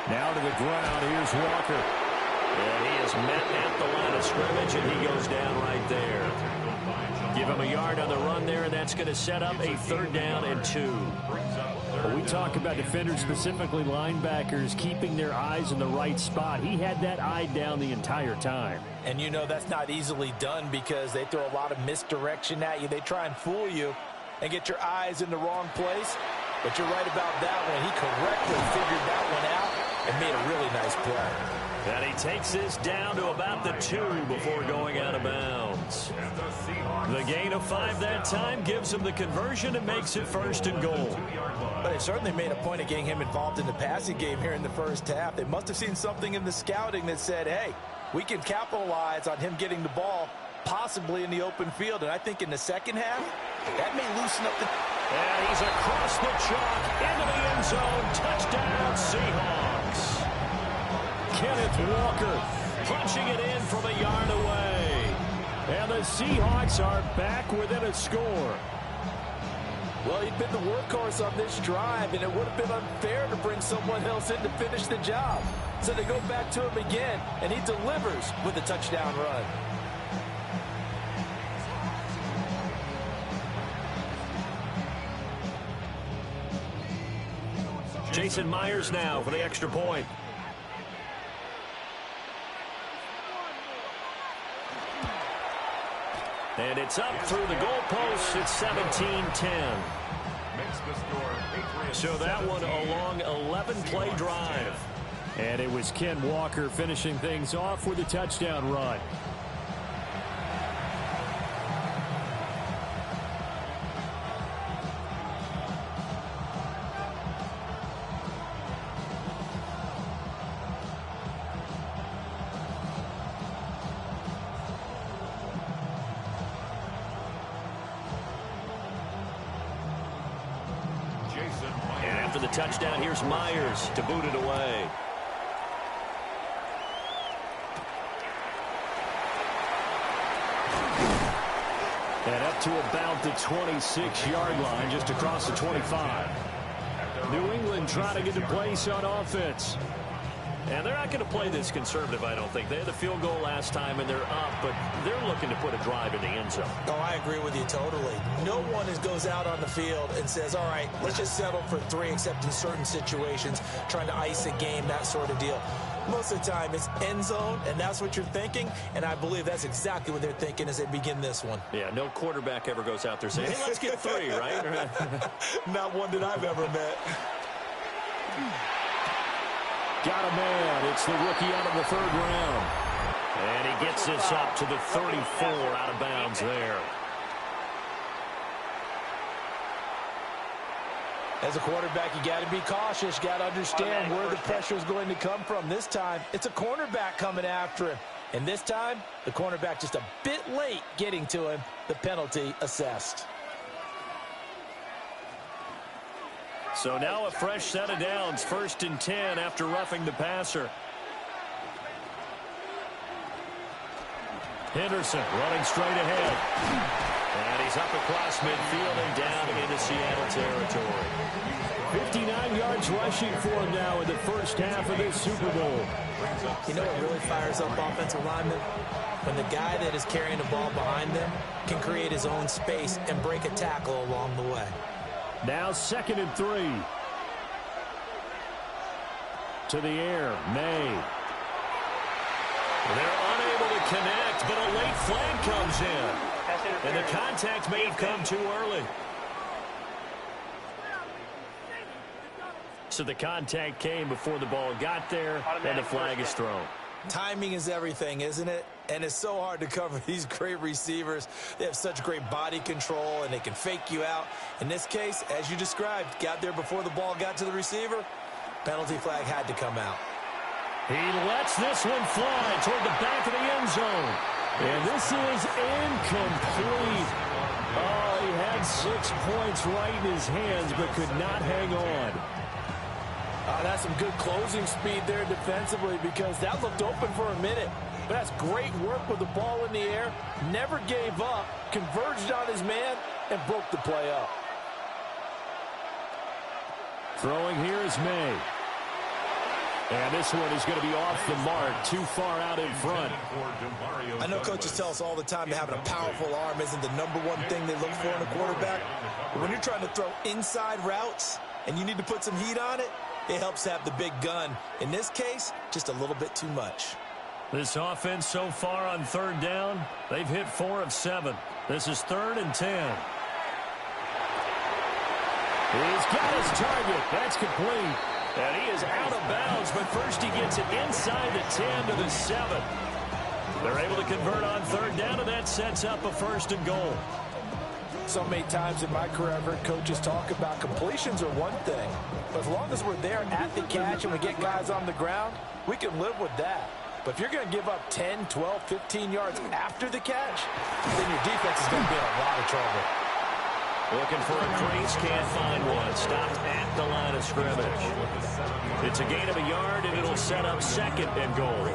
Now to the ground. Here's Walker. And he is met at the line of scrimmage, and he goes down right there. Give him a yard on the run there, and that's going to set up a 3rd down and 2. Well, we talk about defenders, specifically linebackers, keeping their eyes in the right spot. He had that eye down the entire time. And you know that's not easily done because they throw a lot of misdirection at you. They try and fool you and get your eyes in the wrong place. But you're right about that one. He correctly figured that one out and made a really nice play. And he takes this down to about the 2 before going out of bounds. The gain of 5 that time gives him the conversion and makes it 1st and goal. But they certainly made a point of getting him involved in the passing game here in the first half. They must have seen something in the scouting that said, hey, we can capitalize on him getting the ball possibly in the open field. And I think in the second half, that may loosen up the... And he's across the chalk into the end zone. Touchdown, Seahawks. Kenneth Walker punching it in from a yard away. And the Seahawks are back within a score. Well, he'd been the workhorse on this drive, and it would have been unfair to bring someone else in to finish the job. So they go back to him again, and he delivers with a touchdown run. Jason Myers now for the extra point. And it's up through the goalpost. It's 17-10. So that one a long 11-play drive. And it was Ken Walker finishing things off with a touchdown run. And after the touchdown, here's Myers to boot it away. And up to about the 26-yard line, just across the 25. New England trying to get to place on offense. And they're not going to play this conservative, I don't think. They had the field goal last time, and they're up, but they're looking to put a drive in the end zone. Oh, I agree with you totally. No one goes out on the field and says, all right, let's just settle for 3, except in certain situations, trying to ice a game, that sort of deal. Most of the time, it's end zone, and that's what you're thinking, and I believe that's exactly what they're thinking as they begin this one. Yeah, no quarterback ever goes out there saying, hey, let's get 3, right? Not one that I've ever met. Got a man. It's the rookie out of the 3rd round. And he gets this up to the 34 out of bounds there. As a quarterback, you got to be cautious. You got to understand where the pressure is going to come from. This time, it's a cornerback coming after him. And this time, the cornerback just a bit late getting to him. The penalty assessed. So now a fresh set of downs, 1st and 10 after roughing the passer. Henderson running straight ahead. And he's up across midfield and down into Seattle territory. 59 yards rushing for him now in the first half of this Super Bowl. You know what really fires up offensive linemen? When the guy that is carrying the ball behind them can create his own space and break a tackle along the way. Now 2nd and 3. To the air, May. They're unable to connect, but a late flag comes in. And the contact may have come too early. So the contact came before the ball got there, and the flag is thrown. Timing is everything, isn't it? And it's so hard to cover these great receivers. They have such great body control, and they can fake you out. In this case, as you described, got there before the ball got to the receiver. Penalty flag had to come out. He lets this one fly toward the back of the end zone. And this is incomplete. Oh, he had 6 points right in his hands, but could not hang on. That's some good closing speed there defensively because that looked open for a minute. But that's great work with the ball in the air. Never gave up, converged on his man, and broke the play up. Throwing here is May. And this one is going to be off the mark, too far out in front. I know coaches tell us all the time that having a powerful arm isn't the #1 thing they look for in a quarterback. But when you're trying to throw inside routes and you need to put some heat on it, it helps to have the big gun. In this case, just a little bit too much. This offense so far on 3rd down, they've hit 4 of 7. This is 3rd and 10. He's got his target. That's complete. And he is out of bounds, but first he gets it inside the 10 to the 7. They're able to convert on 3rd down, and that sets up a 1st and goal. So many times in my career, I've heard coaches talk about completions are one thing. But as long as we're there at the catch and we get guys on the ground, we can live with that. But if you're going to give up 10, 12, 15 yards after the catch, then your defense is going to be in a lot of trouble. Looking for a crease, can't find one. Stopped at the line of scrimmage. It's a gain of a yard, and it'll set up 2nd and goal.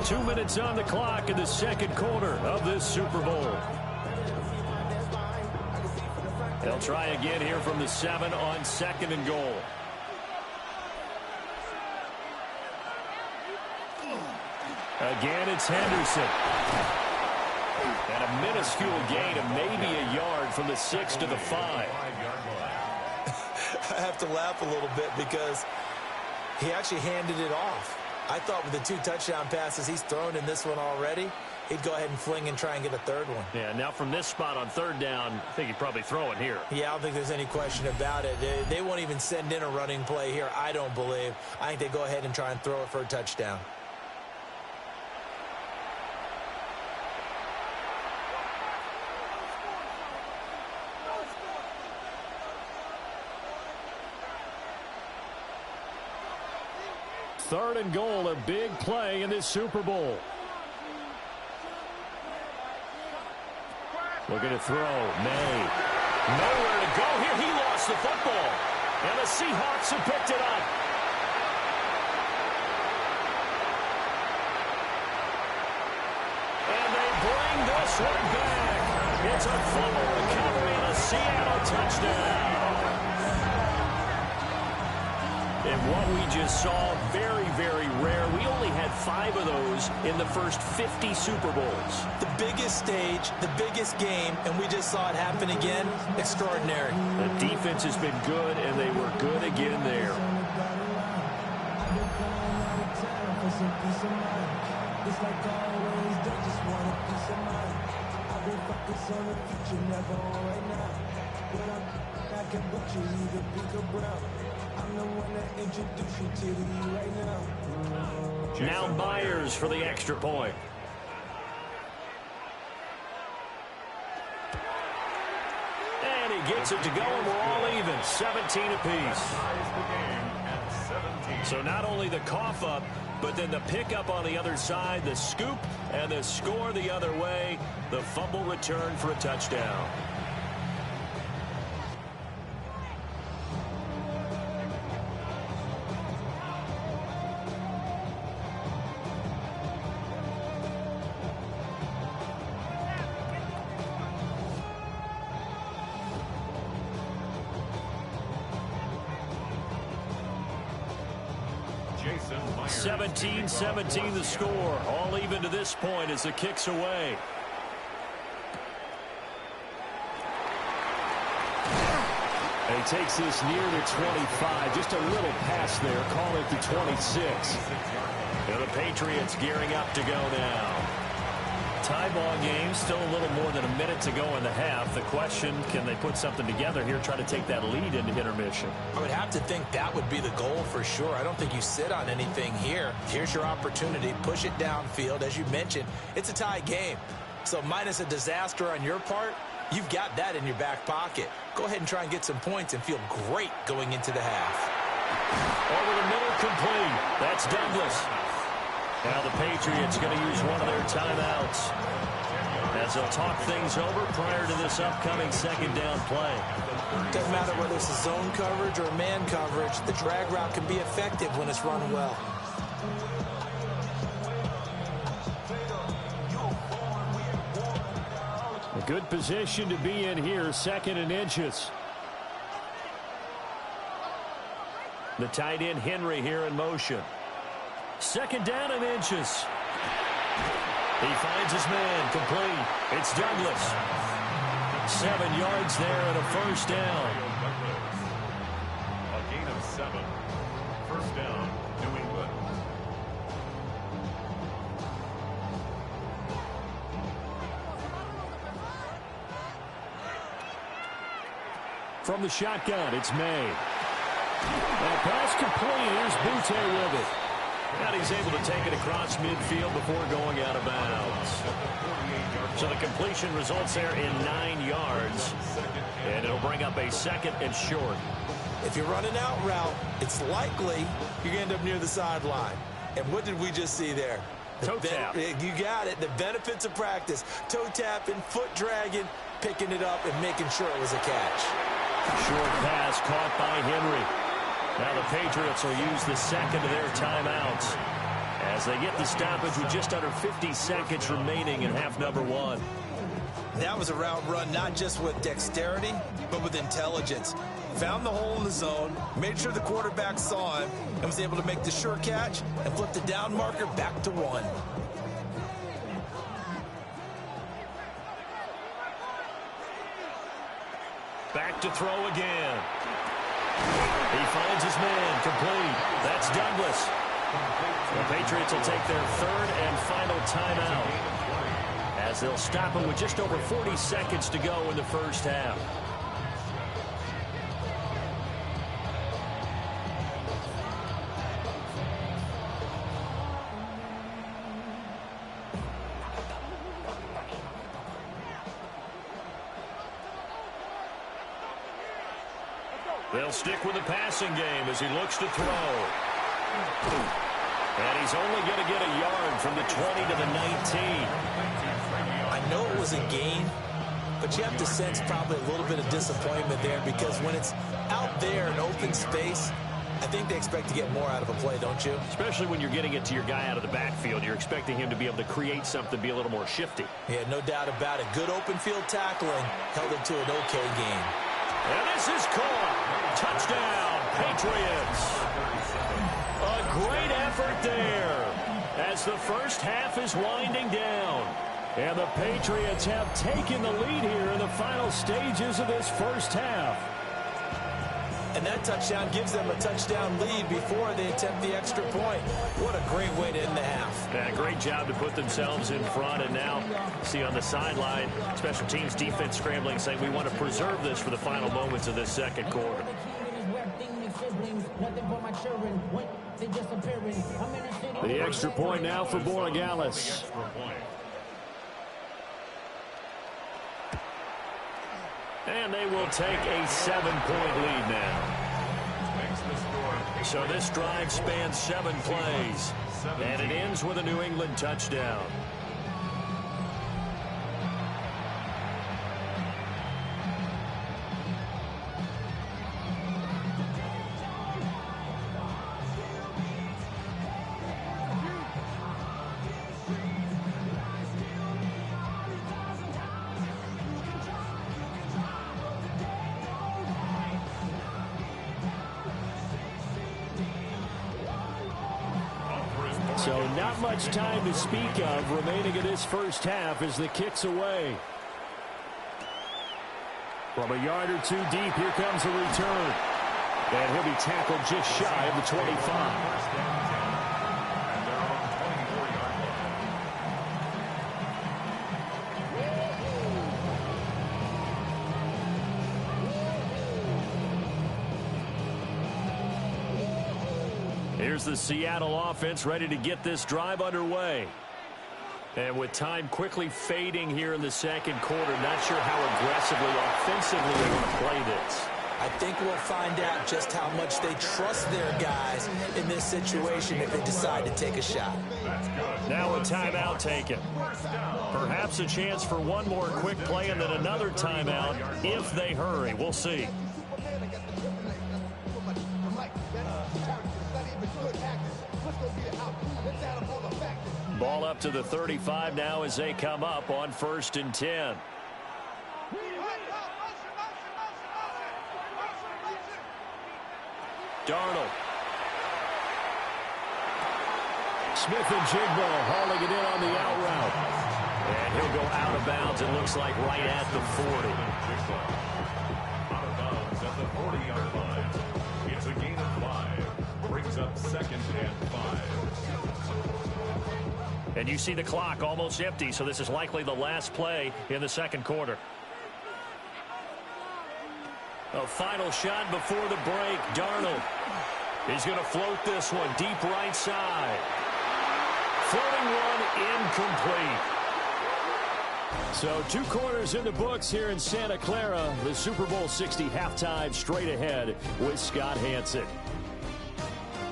2 minutes on the clock in the 2nd quarter of this Super Bowl. They'll try again here from the 7 on 2nd and goal. Again, it's Henderson. And a minuscule gain of maybe a yard from the 6 to the 5. I have to laugh a little bit because he actually handed it off. I thought with the 2 touchdown passes he's thrown in this one already, he'd go ahead and fling and try and get a 3rd one. Yeah, now from this spot on 3rd down, I think he'd probably throw it here. Yeah, I don't think there's any question about it. They won't even send in a running play here, I don't believe. I think they go ahead and try and throw it for a touchdown. Third and goal, a big play in this Super Bowl. Looking to throw. May. Nowhere to go here. He lost the football. And the Seahawks have picked it up. And they bring this one back. It's a fumble recovery and a Seattle touchdown. And what we just saw, very, very rare. We only had 5 of those in the first 50 Super Bowls. The biggest stage, the biggest game, and we just saw it happen again. Extraordinary. The defense has been good, and they were good again there. Now Myers for the extra point. And he gets it to go, and we're all even, 17 apiece. So not only the cough up, but then the pickup on the other side, the scoop, and the score the other way, the fumble return for a touchdown. Jason Myers. 17-17 the score. All even to this point as the kick's away. And he takes this near the 25. Just a little pass there. Call it the 26. And the Patriots gearing up to go now. Tie ball game, still a little more than a minute to go in the half. The question, can they put something together here, try to take that lead into intermission? I would have to think that would be the goal for sure. I don't think you sit on anything here. Here's your opportunity. Push it downfield. As you mentioned, it's a tie game. So minus a disaster on your part, you've got that in your back pocket. Go ahead and try and get some points and feel great going into the half. Over the middle, complete. That's Douglas. Now the Patriots going to use one of their timeouts as they'll talk things over prior to this upcoming second down play. Doesn't matter whether it's a zone coverage or man coverage, the drag route can be effective when it's run well. The good position to be in here, 2nd and inches. The tight end Henry here in motion. 2nd down and inches. He finds his man, complete. It's Douglas. 7 yards there and a 1st down. A gain of 7. 1st down, New England. From the shotgun, it's May. That pass complete. Here's Butte with it. And he's able to take it across midfield before going out of bounds. So the completion results there in 9 yards. And it'll bring up a 2nd and short. If you're running out route, it's likely you're going to end up near the sideline. And what did we just see there? Toe tap. You got it. The benefits of practice. Toe tapping, foot dragging, picking it up, and making sure it was a catch. Short pass caught by Henry. Now the Patriots will use the 2nd of their timeouts as they get the stoppage with just under 50 seconds remaining in half number 1. That was a route run not just with dexterity, but with intelligence. Found the hole in the zone, made sure the quarterback saw him, and was able to make the sure catch and flip the down marker back to 1. Back to throw again. He finds his man, complete. That's Douglas. The Patriots will take their 3rd and final timeout as they'll stop him with just over 40 seconds to go in the 1st half. They'll stick with the passing game as he looks to throw. And he's only going to get a yard from the 20 to the 19. I know it was a gain, but you have to sense probably a little bit of disappointment there because when it's out there in open space, I think they expect to get more out of a play, don't you? Especially when you're getting it to your guy out of the backfield. You're expecting him to be able to create something, be a little more shifty. Yeah, no doubt about it. Good open field tackling held it to an okay game. And this is caught. Touchdown, Patriots. A great effort there as the 1st half is winding down. And the Patriots have taken the lead here in the final stages of this 1st half. And that touchdown gives them a touchdown lead before they attempt the extra point. What a great way to end the half. Yeah, great job to put themselves in front. And now, see on the sideline, special teams defense scrambling, saying we want to preserve this for the final moments of this 2nd quarter. The extra point now for Borregales. And they will take a 7-point lead now. So this drive spans 7 plays. And it ends with a New England touchdown. So not much time to speak of remaining in this 1st half as the kick's away. From a yard or 2 deep, here comes a return. And he'll be tackled just shy of the 25. Here's the Seattle offense ready to get this drive underway. And with time quickly fading here in the 2nd quarter, not sure how aggressively, offensively they want to play this. I think we'll find out just how much they trust their guys in this situation if they decide to take a shot. Now a timeout taken. Perhaps a chance for one more quick play and then another timeout if they hurry. We'll see. Ball up to the 35 now as they come up on 1st and 10. Darnold. Smith and Jigbo hauling it in on the out route. And he'll go out of bounds, it looks like, right at the 40. Out of bounds at the 40-yard line. It's a gain of 5. Brings up 2nd and 5. And you see the clock almost empty, so this is likely the last play in the second quarter. A final shot before the break. Darnold. He's going to float this one deep right side. Floating one incomplete. So 2 quarters in the books here in Santa Clara. The Super Bowl 60 halftime straight ahead with Scott Hanson.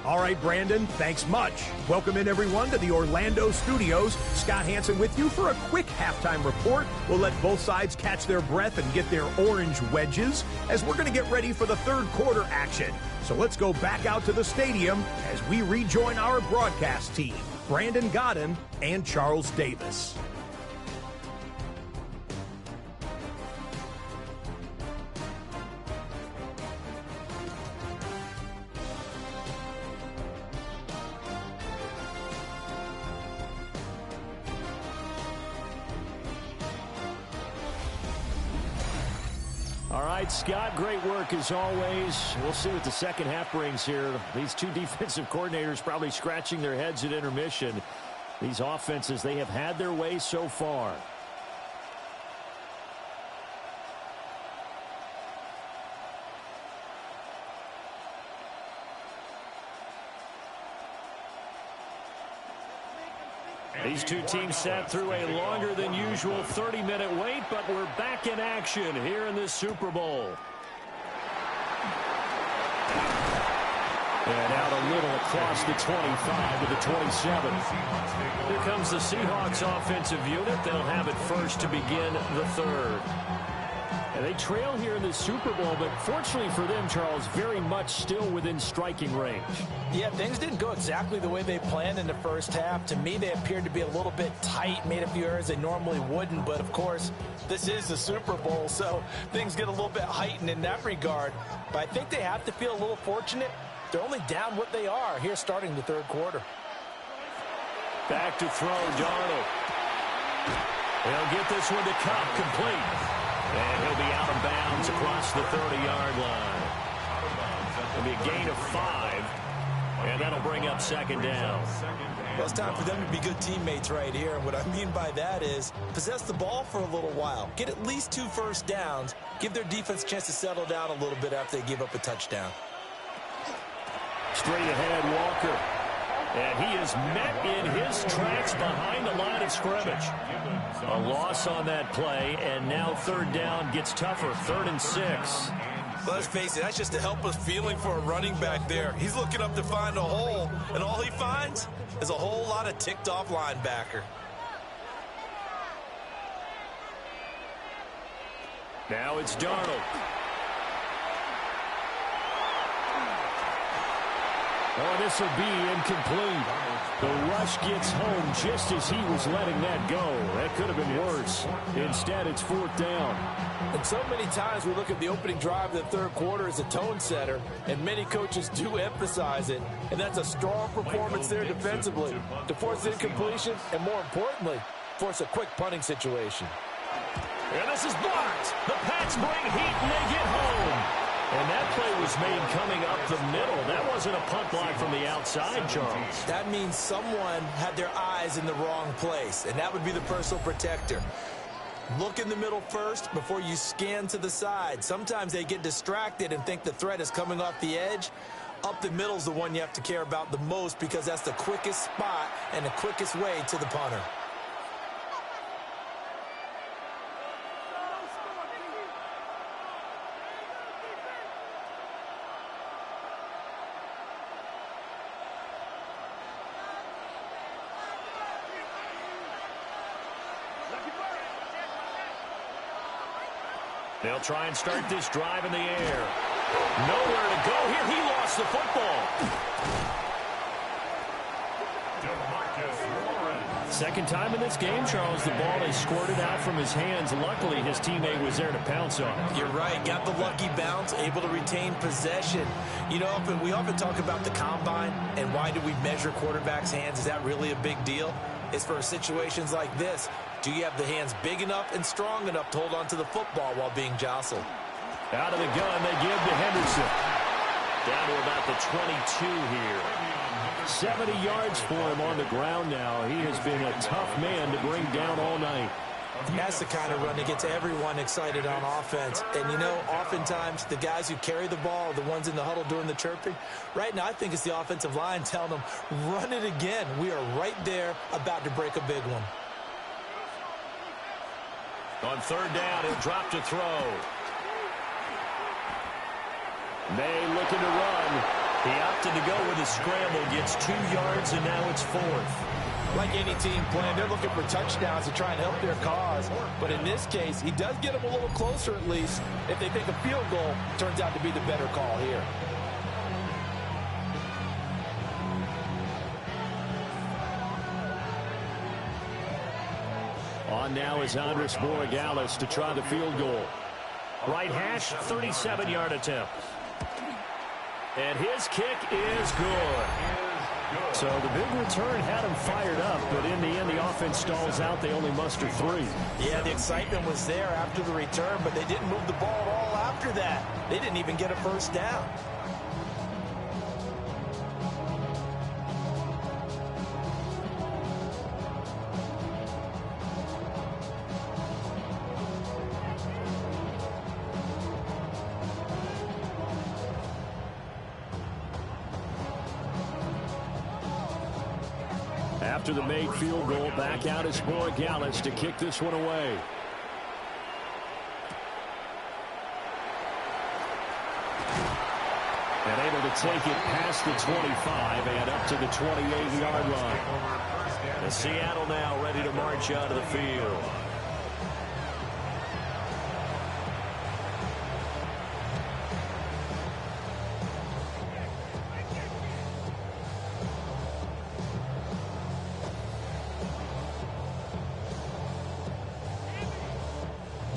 All right, Brandon, thanks much. Welcome in, everyone, to the Orlando studios. Scott Hanson with you for a quick halftime report. We'll let both sides catch their breath and get their orange wedges as we're going to get ready for the third quarter action. So let's go back out to the stadium as we rejoin our broadcast team, Brandon Godden and Charles Davis. All right, Scott, great work as always. We'll see what the second half brings here. These 2 defensive coordinators probably scratching their heads at intermission. These offenses, they have had their way so far. These 2 teams sat through a longer than usual 30-minute wait, but we're back in action here in this Super Bowl. And out a little across the 25 to the 27. Here comes the Seahawks offensive unit. They'll have it first to begin the third. And they trail here in the Super Bowl, but fortunately for them, Charles, very much still within striking range. Yeah, things didn't go exactly the way they planned in the first half. To me, they appeared to be a little bit tight, made a few errors they normally wouldn't. But, of course, this is the Super Bowl, so things get a little bit heightened in that regard. But I think they have to feel a little fortunate. They're only down what they are here starting the third quarter. Back to throw, Darnold. He'll get this one to Cup, complete. And he'll be out of bounds across the 30-yard line. It'll be a gain of 5, and that'll bring up second down. Well, it's time for them to be good teammates right here. And what I mean by that is possess the ball for a little while. Get at least 2 first downs. Give their defense a chance to settle down a little bit after they give up a touchdown. Straight ahead, Walker. And he is met in his tracks behind the line of scrimmage. A loss on that play, and now third down gets tougher. 3rd and 6. Let's face it, that's just a helpless feeling for a running back there. He's looking up to find a hole, and all he finds is a whole lot of ticked-off linebacker. Now it's Darnold. Oh, this will be incomplete. The rush gets home just as he was letting that go. That could have been worse. Instead, it's 4th down. And so many times we look at the opening drive of the third quarter as a tone setter, and many coaches do emphasize it. And that's a strong performance there defensively to force incompletion and, more importantly, force a quick punting situation. And this is blocked. The Pats bring heat and they get home. And that play was made coming up the middle. That wasn't a punt block from the outside, Charles. That means someone had their eyes in the wrong place, and that would be the personal protector. Look in the middle first before you scan to the side. Sometimes they get distracted and think the threat is coming off the edge. Up the middle is the one you have to care about the most because that's the quickest spot and the quickest way to the punter. They'll try and start this drive in the air. Nowhere to go here. He lost the football. Second time in this game, Charles, the ball has squirted out from his hands. Luckily, his teammate was there to pounce on it. You're right. Got the lucky bounce, able to retain possession. You know, we often talk about the combine and why do we measure quarterbacks' hands? Is that really a big deal? It's for situations like this. Do you have the hands big enough and strong enough to hold on to the football while being jostled? Out of the gun, they give to Henderson. Down to about the 22 here. 70 yards for him on the ground now. He has been a tough man to bring down all night. That's the kind of run that gets everyone excited on offense. And, you know, oftentimes the guys who carry the ball are the ones in the huddle doing the chirping. Right now, I think it's the offensive line telling them, run it again. We are right there about to break a big one. On third down, he'll drop to throw. May looking to run. He opted to go with a scramble, gets 2 yards, and now it's 4th. Like any team playing, they're looking for touchdowns to try and help their cause. But in this case, he does get them a little closer at least. If they think a field goal turns out to be the better call here. On now is Andres Borregales to try the field goal. Right hash, 37-yard attempt. And his kick is good. So the big return had him fired up, but in the end, the offense stalls out. They only muster 3. Yeah, the excitement was there after the return, but they didn't move the ball at all after that. They didn't even get a first down. After the made field goal, back out is Borregales to kick this one away. And able to take it past the 25 and up to the 28-yard line. And Seattle now ready to march out of the field.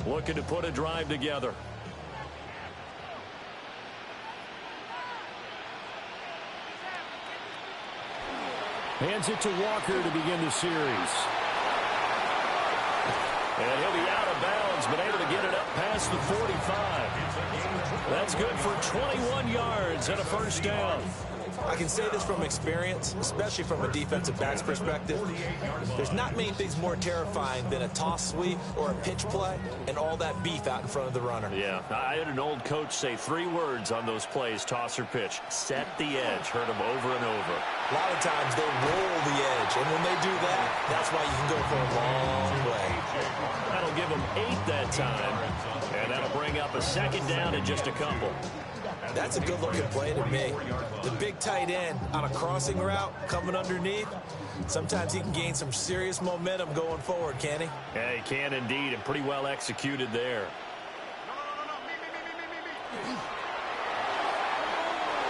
Looking to put a drive together. Hands it to Walker to begin the series. And he'll be out of bounds, but able to get it up past the 45. That's good for 21 yards and a first down. I can say this from experience, especially from a defensive back's perspective. There's not many things more terrifying than a toss sweep or a pitch play and all that beef out in front of the runner. Yeah, I had an old coach say 3 words on those plays, toss or pitch. Set the edge. Heard them over and over. A lot of times they roll the edge, and when they do that, that's why you can go for a long way. That'll give them 8 that time, and that'll bring up a second down in just a couple. That's a good-looking play to me. The big tight end on a crossing route coming underneath. Sometimes he can gain some serious momentum going forward, can he? Yeah, he can indeed, and pretty well executed there.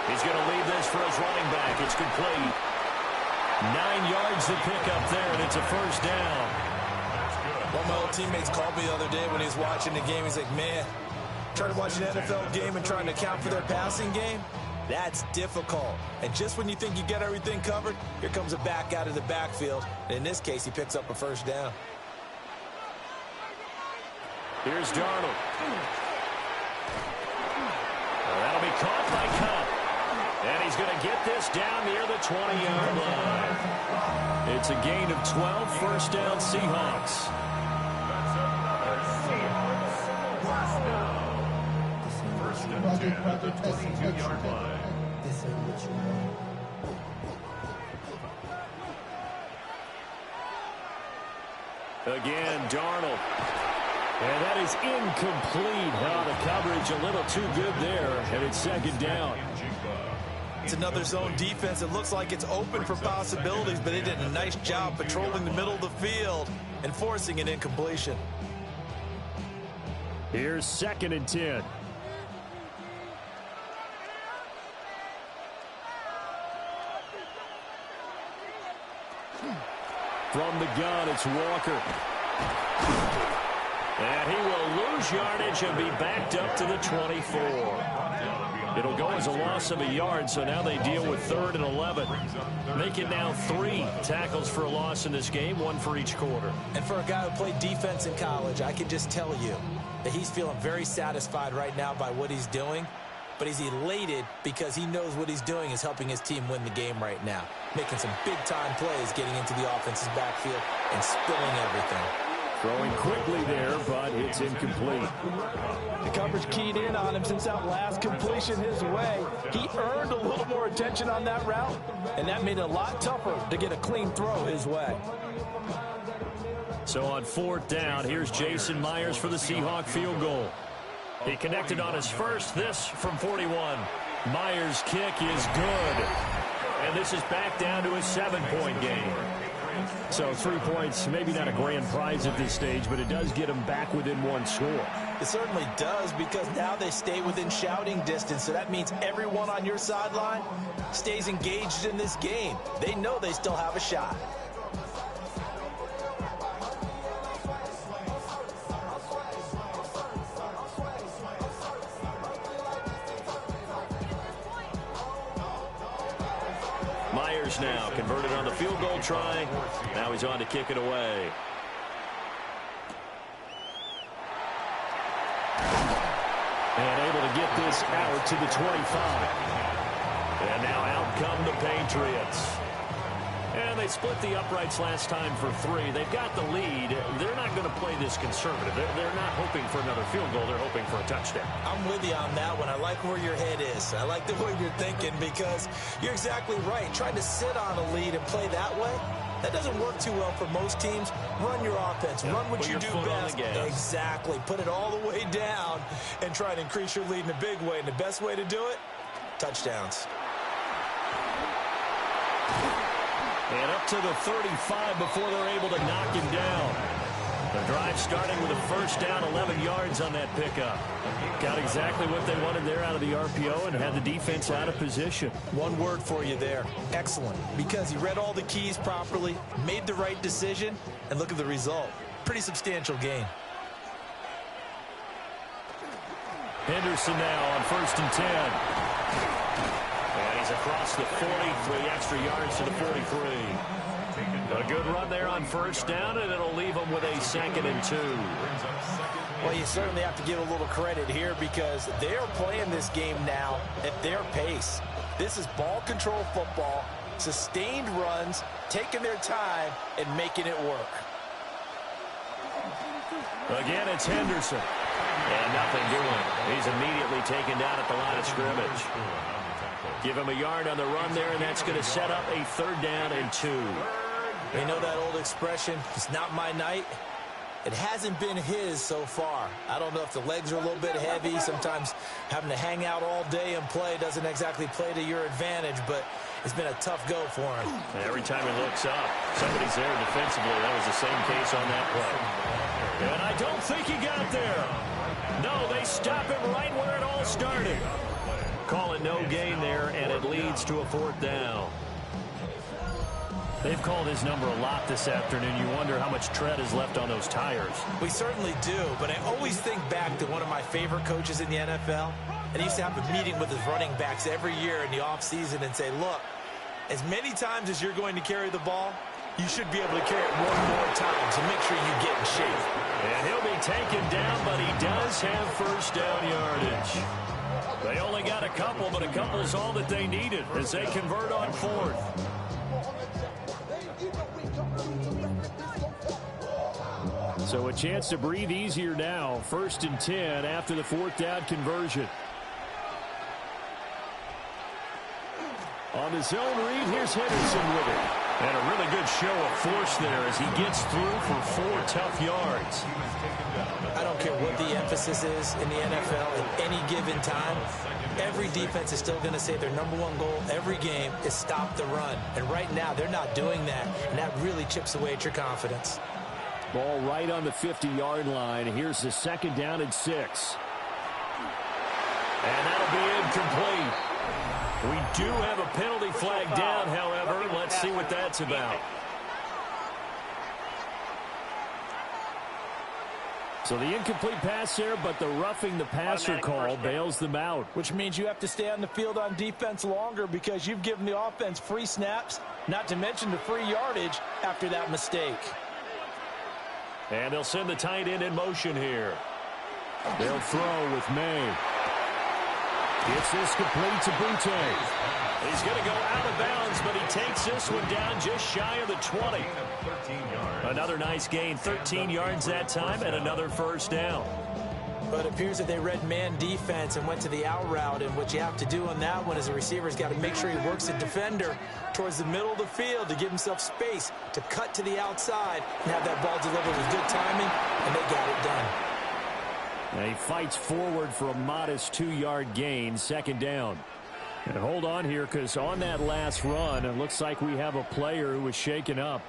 He's going to leave this for his running back. It's complete. 9 yards to pick up there, and it's a first down. One of my old teammates called me the other day when he was watching the game. He's like, man, trying to watch an NFL game and trying to account for their passing game, that's difficult. And just when you think you get everything covered, here comes a back out of the backfield. And in this case, he picks up a first down. Here's Darnold. Well, that'll be caught by Cup. And he's going to get this down near the 20-yard line. It's a gain of 12, first down Seahawks. At the 22-yard line. Again, Darnold. And that is incomplete. Well, the coverage a little too good there, and it's second down. It's another zone defense. It looks like it's open for possibilities, but they did a nice job patrolling the middle of the field and forcing an incompletion. Here's 2nd and 10. From the gun, it's Walker. And he will lose yardage and be backed up to the 24. It'll go as a loss of a yard, so now they deal with 3rd and 11. Make it now 3 tackles for a loss in this game, 1 for each quarter. And for a guy who played defense in college, I can just tell you that he's feeling very satisfied right now by what he's doing. But he's elated because he knows what he's doing is helping his team win the game right now. Making some big-time plays, getting into the offense's backfield and spilling everything. Throwing quickly there, but it's incomplete. The coverage keyed in on him since that last completion his way. He earned a little more attention on that route, and that made it a lot tougher to get a clean throw his way. So on 4th down, here's Jason Myers for the Seahawk field goal. He connected on his first, this from 41. Myers' kick is good. And this is back down to a 7-point game. So 3 points, maybe not a grand prize at this stage, but it does get them back within 1 score. It certainly does, because now they stay within shouting distance. So that means everyone on your sideline stays engaged in this game. They know they still have a shot. Myers now converted on the field goal try. Now he's on to kick it away. And able to get this out to the 25. And now out come the Patriots. And they split the uprights last time for 3. They've got the lead. They're not going to play this conservative. They're not hoping for another field goal. They're hoping for a touchdown. I'm with you on that one. I like where your head is. I like the way you're thinking, because you're exactly right. Trying to sit on a lead and play that way, that doesn't work too well for most teams. Run your offense. Run what you do best. Exactly. Put it all the way down and try to increase your lead in a big way. And the best way to do it, touchdowns. And up to the 35 before they're able to knock him down. The drive starting with a first down, 11 yards on that pickup. Got exactly what they wanted there out of the RPO and had the defense out of position. One word for you there. Excellent. Because he read all the keys properly, made the right decision, and look at the result. Pretty substantial gain. Henderson now on 1st and 10. And he's across the 40, 3 extra yards to the 43. A good run there on 1st down, and it'll leave them with a 2nd and 2. Well, you certainly have to give a little credit here, because they're playing this game now at their pace. This is ball control football, sustained runs, taking their time, and making it work. Again, it's Henderson. And nothing doing. He's immediately taken down at the line of scrimmage. Give him a yard on the run there, and that's going to set up a 3rd down and 2. You know that old expression, it's not my night? It hasn't been his so far. I don't know if the legs are a little bit heavy. Sometimes having to hang out all day and play doesn't exactly play to your advantage, but it's been a tough go for him. Every time he looks up, somebody's there defensively. That was the same case on that play. And I don't think he got there. No, they stop him right where it all started. Call it no gain there, and it leads to a 4th down. They've called his number a lot this afternoon. You wonder how much tread is left on those tires. We certainly do, but I always think back to one of my favorite coaches in the NFL, and he used to have a meeting with his running backs every year in the offseason and say, look, as many times as you're going to carry the ball, you should be able to carry it one more time, so make sure you get in shape. And he'll be taken down, but he does have 1st down yardage. They only got a couple, but a couple is all that they needed as they convert on 4th. So a chance to breathe easier now. 1st and 10 after the 4th down conversion. On the zone read, here's Henderson with it. And a really good show of force there as he gets through for 4 tough yards. I don't care what the emphasis is in the NFL at any given time. Every defense is still going to say their #1 goal every game is stop the run. And right now, they're not doing that. And that really chips away at your confidence. Ball right on the 50-yard line. Here's the 2nd down and 6. And that'll be incomplete. We do have a penalty flag down, however. Let's see what that's about. So the incomplete pass there, but the roughing the passer call bails them out. Which means you have to stay on the field on defense longer because you've given the offense free snaps, not to mention the free yardage after that mistake. And they'll send the tight end in motion here. They'll throw with May. Gets this complete to Butte. He's going to go out of bounds, but he takes this one down just shy of the 20. Another nice gain, 13 yards that time, and another first down. But it appears that they read man defense and went to the out route, and what you have to do on that one is a receiver's got to make sure he works the defender towards the middle of the field to give himself space to cut to the outside and have that ball delivered with good timing, and they got it done. And he fights forward for a modest 2-yard gain, second down. And hold on here, because on that last run, it looks like we have a player who was shaken up.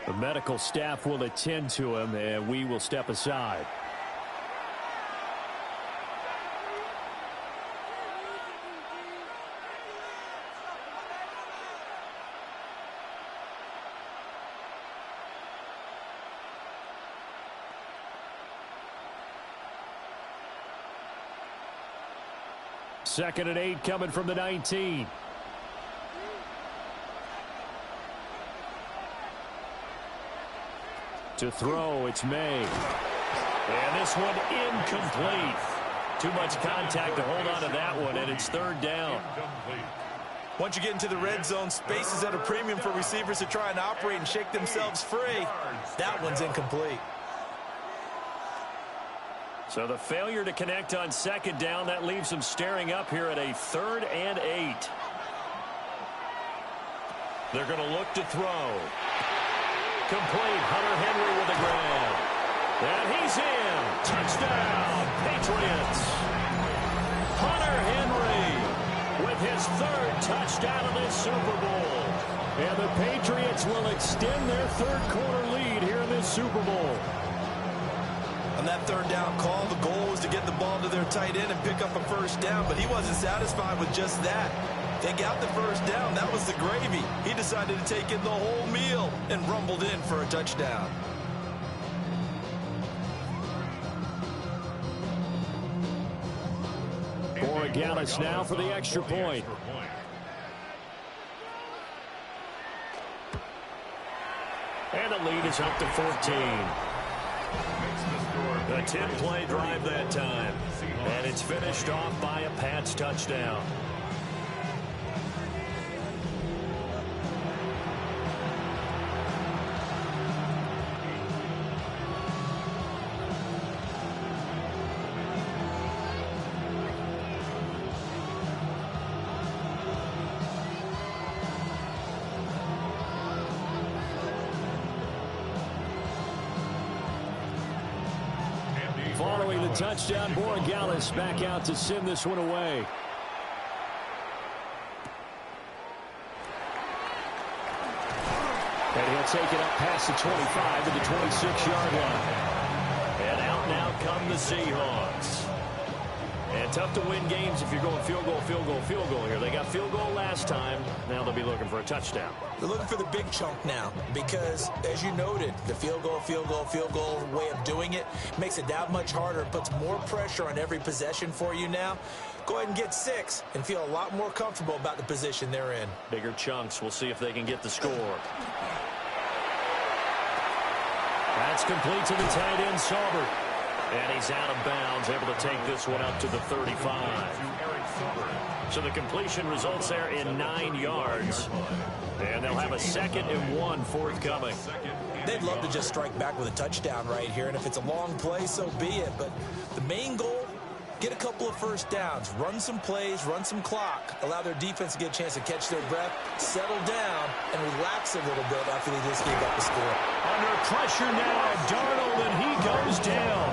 The medical staff will attend to him, and we will step aside. Second and 8 coming from the 19. To throw, it's May. And this one incomplete. Too much contact to hold on to that one, and it's third down. Once you get into the red zone, space is at a premium for receivers to try and operate and shake themselves free. That one's incomplete. So the failure to connect on second down, that leaves them staring up here at a 3rd and 8. They're going to look to throw. Complete. Hunter Henry with a grab. And he's in. Touchdown, Patriots. Hunter Henry with his 3rd touchdown of this Super Bowl. And the Patriots will extend their 3rd quarter lead here in this Super Bowl. On that 3rd down call, the goal was to get the ball to their tight end and pick up a first down, but he wasn't satisfied with just that. They got the first down. That was the gravy. He decided to take in the whole meal and rumbled in for a touchdown. Borregales now for the extra point. And the lead is up to 14. A 10-play drive that time. And it's finished off by a Pats touchdown. Following the touchdown, Borregales back out to send this one away. And he'll take it up past the 25 to the 26-yard line. And out now come the Seahawks. And tough to win games if you're going field goal, field goal, field goal here. They got field goal last time. Now they'll be looking for a touchdown. They're looking for the big chunk now because, as you noted, the field goal way of doing it makes it that much harder. It puts more pressure on every possession for you now. Go ahead and get 6 and feel a lot more comfortable about the position they're in. Bigger chunks. We'll see if they can get the score. That's complete to the tight end, Saubert. And he's out of bounds, able to take this one up to the 35. So the completion results there in 9 yards. And they'll have a 2nd and 1 forthcoming. They'd love to just strike back with a touchdown right here. And if it's a long play, so be it. But the main goal, get a couple of first downs, run some plays, run some clock, allow their defense to get a chance to catch their breath, settle down, and relax a little bit after they just gave up the score. Under pressure now, Darnold, and he goes down.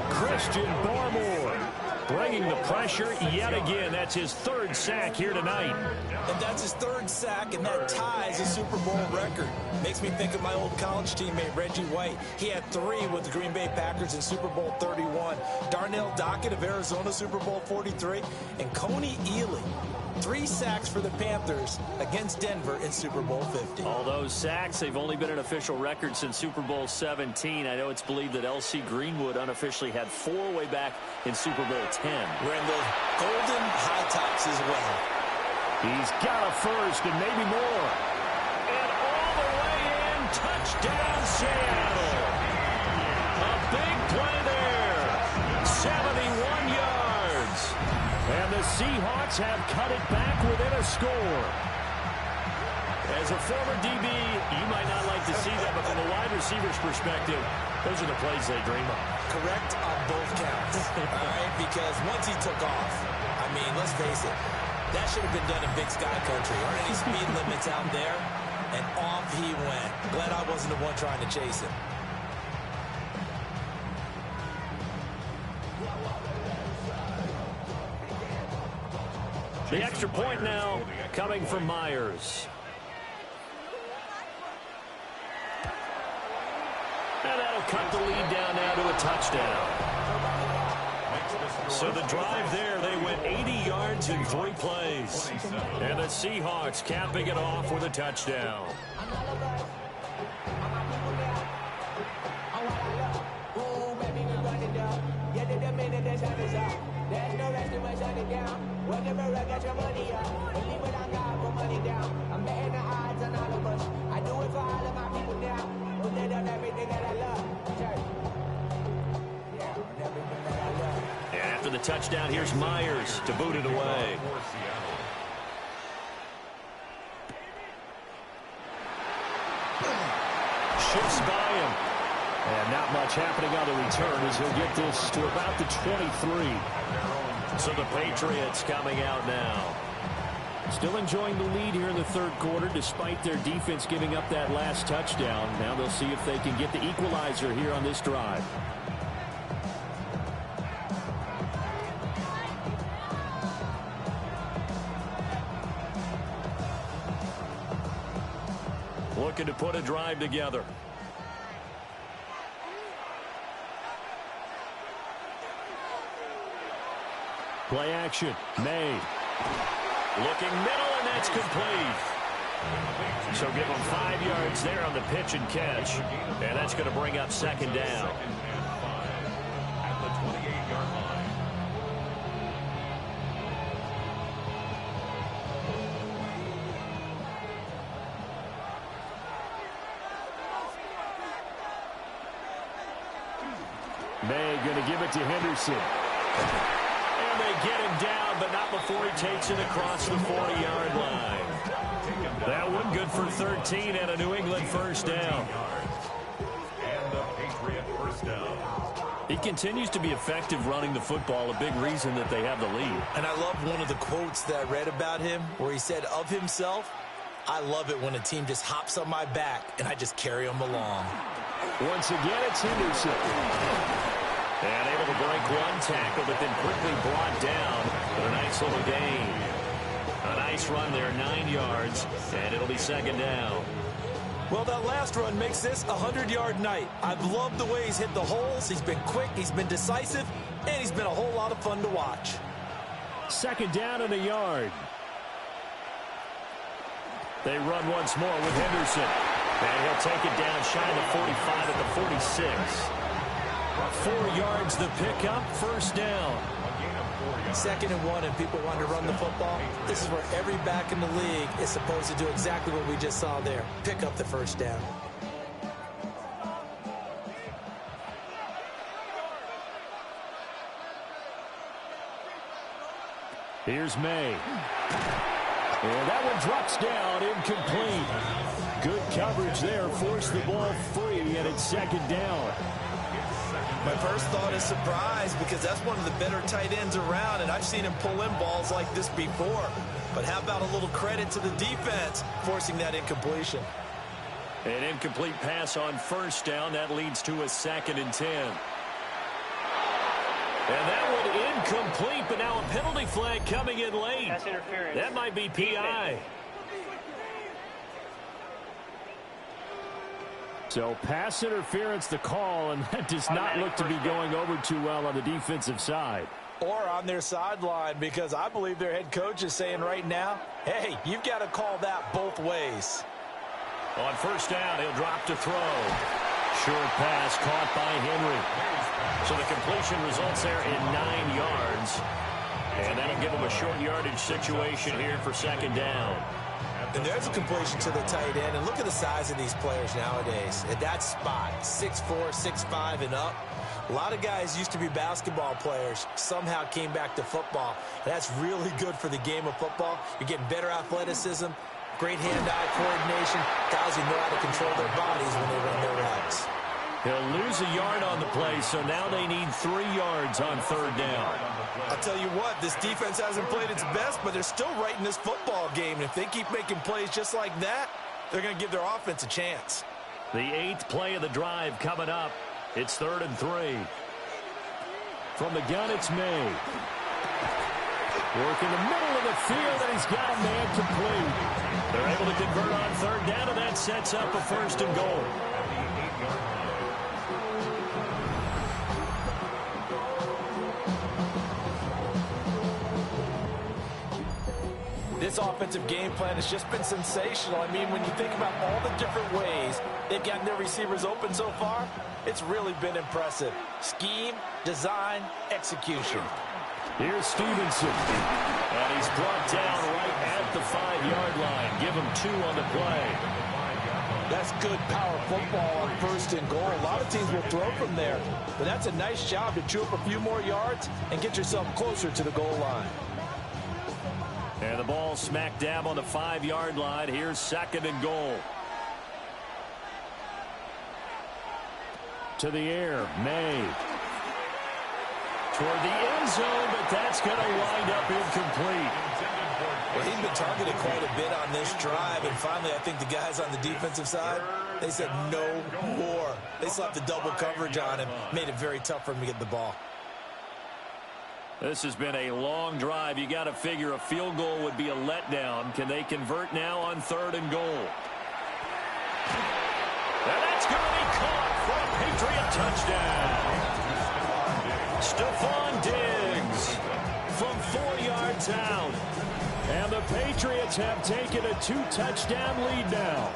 Christian Barmore bringing the pressure yet again. That's his 3rd sack here tonight. And that's his 3rd sack, and that ties a Super Bowl record. Makes me think of my old college teammate, Reggie White. He had 3 with the Green Bay Packers in Super Bowl 31. Darnell Dockett of Arizona, Super Bowl 43. And Coney Ealy 3 sacks for the Panthers against Denver in Super Bowl 50. All those sacks, they've only been an official record since Super Bowl 17. I know it's believed that L.C. Greenwood unofficially had 4 way back in Super Bowl 10. Wearing those golden high tops as well. He's got a first and maybe more. And all the way in, touchdown Seattle. A big play there. 71 yards. And the Seahawks have cut it back within a score. As a former DB, you might not like to see that, but from a wide receiver's perspective, those are the plays they dream of. Correct on both counts. All right, because once he took off, I mean, let's face it, that should have been done in Big Sky Country. Aren't any speed limits out there? And off he went. Glad I wasn't the one trying to chase him. The extra point now coming from Myers. And that'll cut the lead down now to a touchdown. So the drive there, they went 80 yards in 3 plays. And the Seahawks capping it off with a touchdown. There's no rest in my shutting down. Whenever I get your money up, believe it, I got put money down. I'm betting the odds on all of us. I do it for all of my people now. Who did on everything that I love. Yeah, on everything that I love. And after the touchdown, here's Myers to boot it away. Shifts by him. And not much happening on the return as he'll get this to about the 23. So the Patriots coming out now. Still enjoying the lead here in the third quarter despite their defense giving up that last touchdown. Now they'll see if they can get the equalizer here on this drive. Looking to put a drive together. Play action. May. Looking middle, and that's complete. So give them 5 yards there on the pitch and catch. And that's going to bring up second down. At the 28-yard line. May going to give it to Henderson. And they get him down, but not before he takes it across the 40-yard line. That one good for 13 and a New England first down. And the Patriot first down. He continues to be effective running the football, a big reason that they have the lead. And I love one of the quotes that I read about him where he said of himself, I love it when a team just hops on my back and I just carry them along. Once again, it's Henderson. And able to break one tackle, but then quickly brought down with a nice little gain. A nice run there, 9 yards, and it'll be second down. Well, that last run makes this a 100-yard night. I've loved the way he's hit the holes. He's been quick, he's been decisive, and he's been a whole lot of fun to watch. Second down and a yard. They run once more with Henderson. And he'll take it down shy of the 45 at the 46. 4 yards the pickup, first down. 2nd and 1, and people want to run the football. This is where every back in the league is supposed to do exactly what we just saw there. Pick up the first down. Here's May. And that one drops down, incomplete. Good coverage there, forced the ball free, and it's second down. My first thought is surprise because that's one of the better tight ends around, and I've seen him pull in balls like this before. But how about a little credit to the defense forcing that incompletion? An incomplete pass on first down. That leads to a 2nd and 10. And that one incomplete, but now a penalty flag coming in late. That's interference. That might be PI. So pass interference the call, and that does not look to be going over too well on the defensive side. or on their sideline, because I believe their head coach is saying right now, hey, you've got to call that both ways. On first down, he'll drop to throw. Short pass caught by Henry. So the completion results there in 9 yards. And that'll give him a short yardage situation here for second down. And there's a completion to the tight end. And look at the size of these players nowadays. At that spot, 6'4", 6'5", and up. A lot of guys used to be basketball players, somehow came back to football. That's really good for the game of football. You're getting better athleticism, great hand-eye coordination, guys who know how to control their bodies when they run their routes. He'll lose a yard on the play, so now they need 3 yards on third down. I'll tell you what, this defense hasn't played its best, but they're still right in this football game. And if they keep making plays just like that, they're going to give their offense a chance. The 8th play of the drive coming up. It's 3rd and 3. From the gun, it's May. Work in the middle of the field, and he's got a man complete. They're able to convert on third down, and that sets up a 1st and goal. This offensive game plan has just been sensational. I mean, when you think about all the different ways they've gotten their receivers open so far, it's really been impressive. Scheme, design, execution. Here's Stevenson. And he's brought down right at the 5-yard line. Give him 2 on the play. That's good power football on 1st and goal. A lot of teams will throw from there, but that's a nice job to chew up a few more yards and get yourself closer to the goal line. And the ball smack dab on the 5-yard line. Here's 2nd and goal. To the air, May. Toward the end zone, but that's going to wind up incomplete. Well, he's been targeted quite a bit on this drive, and finally I think the guys on the defensive side, they said no more. They slapped the double coverage on him, made it very tough for him to get the ball. This has been a long drive. You got to figure a field goal would be a letdown. Can they convert now on 3rd and goal? And that's going to be caught for a Patriot touchdown. Stephon Diggs from 4 yards out. And the Patriots have taken a 2-touchdown lead now.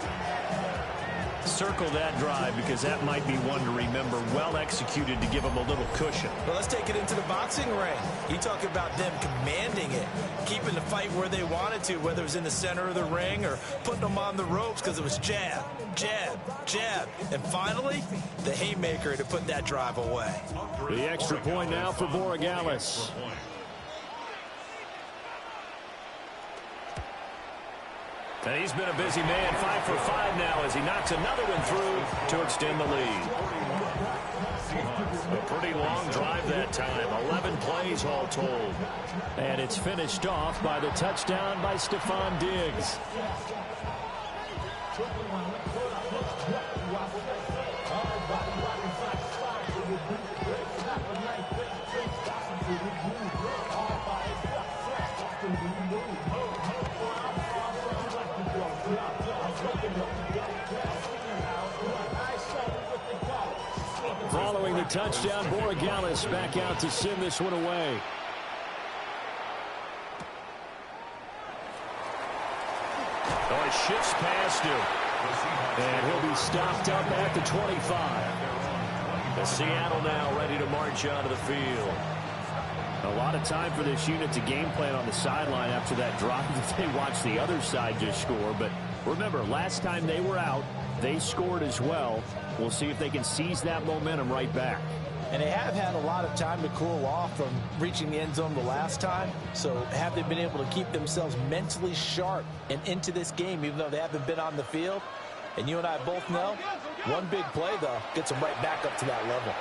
Circle that drive because that might be one to remember. Well executed to give them a little cushion. Well, let's take it into the boxing ring. You talk about them commanding it, keeping the fight where they wanted to, whether it was in the center of the ring or putting them on the ropes because it was jab, jab, jab. And finally, the haymaker to put that drive away. The extra point now for Borregales. And he's been a busy man, 5 for 5 now as he knocks another one through to extend the lead. A pretty long drive that time, 11 plays all told. And it's finished off by the touchdown by Stephon Diggs. Following the touchdown, Borregales back out to send this one away. Oh, he shifts past him. And he'll be stopped up at the 25. The Seattle now ready to march onto the field. A lot of time for this unit to game plan on the sideline after that drive that they watched the other side just score. But remember, last time they were out, they scored as well. We'll see if they can seize that momentum right back. And they have had a lot of time to cool off from reaching the end zone the last time. So have they been able to keep themselves mentally sharp and into this game, even though they haven't been on the field? And you and I both know, one big play, though, gets them right back up to that level.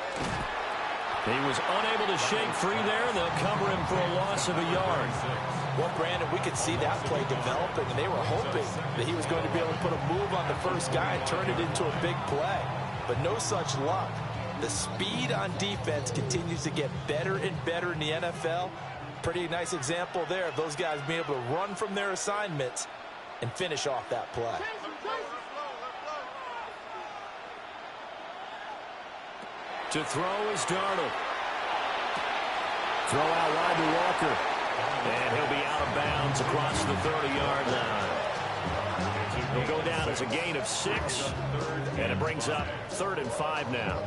He was unable to shake free there. They'll cover him for a loss of a yard. Well, Brandon, we could see that play developing, and they were hoping that he was going to be able to put a move on the first guy and turn it into a big play. But no such luck. The speed on defense continues to get better and better in the NFL. Pretty nice example there of those guys being able to run from their assignments and finish off that play. To throw is Darnold. Throw out wide to Walker. And he'll be out of bounds across the 30-yard line. He'll go down as a gain of 6. And it brings up 3rd and 5 now.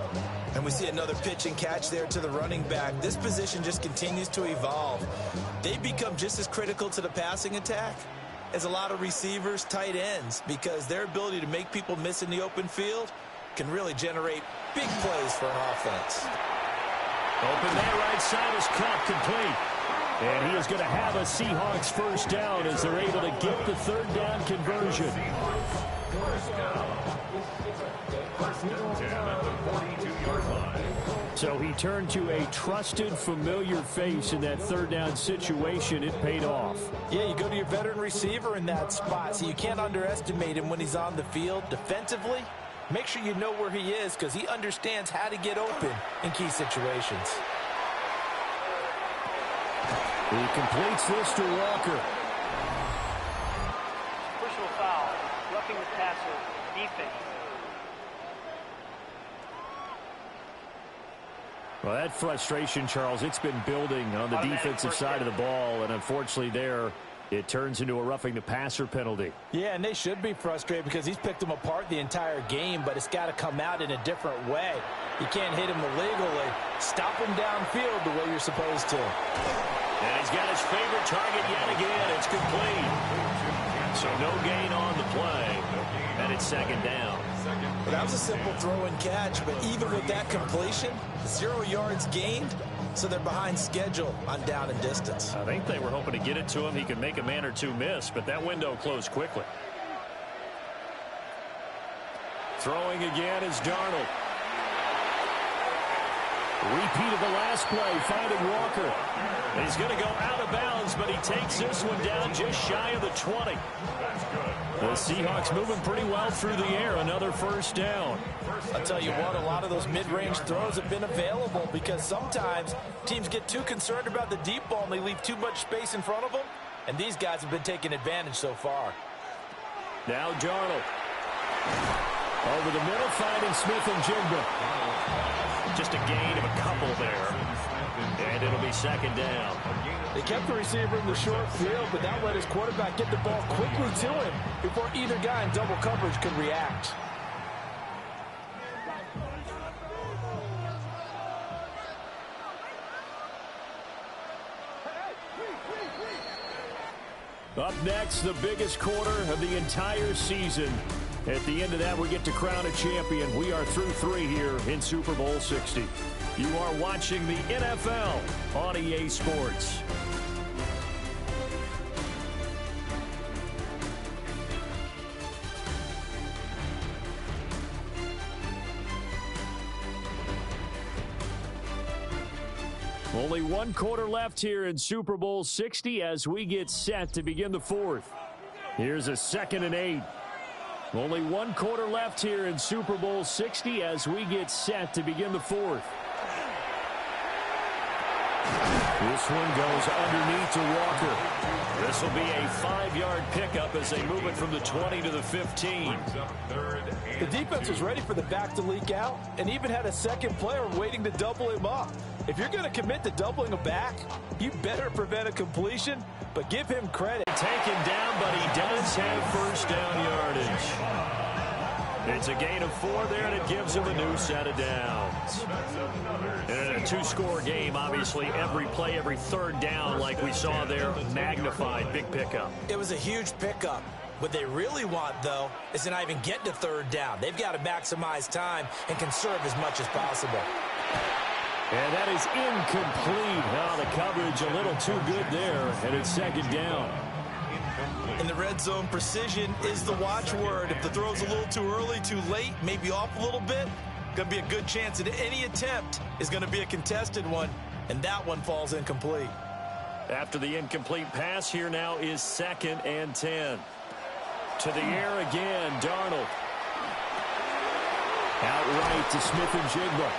And we see another pitch and catch there to the running back. This position just continues to evolve. They become just as critical to the passing attack as a lot of receivers, tight ends, because their ability to make people miss in the open field can really generate big plays for an offense. Open there, right side is caught, complete. And he is going to have a Seahawks first down as they're able to get the 3rd down conversion. First and 10 at the 42-yard line. So he turned to a trusted, familiar face in that 3rd down situation. It paid off. Yeah, you go to your veteran receiver in that spot, so you can't underestimate him when he's on the field defensively. Make sure you know where he is because he understands how to get open in key situations. He completes this to Walker. Personal foul, roughing the passer, defense. Well, that frustration, Charles, it's been building on the defensive side of the ball, and unfortunately there it turns into a roughing the passer penalty. Yeah, and they should be frustrated because he's picked them apart the entire game, but it's got to come out in a different way. You can't hit him illegally. Stop him downfield the way you're supposed to. And he's got his favorite target yet again. It's complete. So no gain on the play, and it's 2nd down. Well, that was a simple throw and catch, but even with that completion, 0 yards gained, so they're behind schedule on down and distance. I think they were hoping to get it to him. He could make a man or two miss, but that window closed quickly. Throwing again is Darnold. Repeat of the last play, finding Walker. And he's going to go out of bounds, but he takes this one down just shy of the 20. The Seahawks moving pretty well through the air. Another first down. I'll tell you what, a lot of those mid-range throws have been available because sometimes teams get too concerned about the deep ball and they leave too much space in front of them. And these guys have been taking advantage so far. Now Darnold. Over the middle, finding Smith and Jigba. Just a gain of a couple there. And it'll be 2nd down. They kept the receiver in the short field, but that let his quarterback get the ball quickly to him before either guy in double coverage could react. Up next, the biggest quarter of the entire season. At the end of that, we get to crown a champion. We are through 3 here in Super Bowl 60. You are watching the NFL on EA Sports. Only 1 quarter left here in Super Bowl 60 as we get set to begin the 4th. Here's a 2nd and 8. Only 1 quarter left here in Super Bowl 60 as we get set to begin the 4th. This one goes underneath to Walker. This will be a 5-yard pickup as they move it from the 20 to the 15. The defense was ready for the back to leak out and even had a second player waiting to double him up. If you're going to commit to doubling a back, you better prevent a completion, but give him credit. Taken down, but he does have first down yardage. It's a gain of 4 there, and it gives him a new set of downs. And in a 2-score game, obviously, every play, every 3rd down, like we saw there, magnified, big pickup. It was a huge pickup. What they really want, though, is to not even get to 3rd down. They've got to maximize time and conserve as much as possible. And that is incomplete. Oh, the coverage a little too good there, and it's 2nd down. In the red zone, precision is the watchword. If the throw's a little too early, too late, maybe off a little bit, going to be a good chance that any attempt is going to be a contested one, and that one falls incomplete. After the incomplete pass, here now is 2nd and 10. To the air again, Darnold. Out right to Smith and Jigba.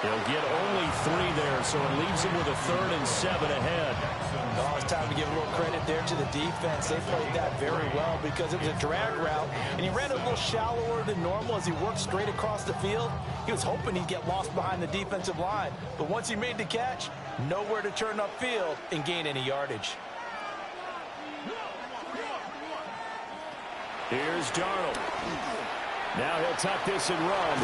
He'll get only 3 there, so it leaves him with a 3rd and 7 ahead. Oh, it's time to give a little credit there to the defense. They played that very well because it was a drag route, and he ran a little shallower than normal as he worked straight across the field. He was hoping he'd get lost behind the defensive line, but once he made the catch, nowhere to turn upfield and gain any yardage. Here's Darnold. Now he'll tuck this and run.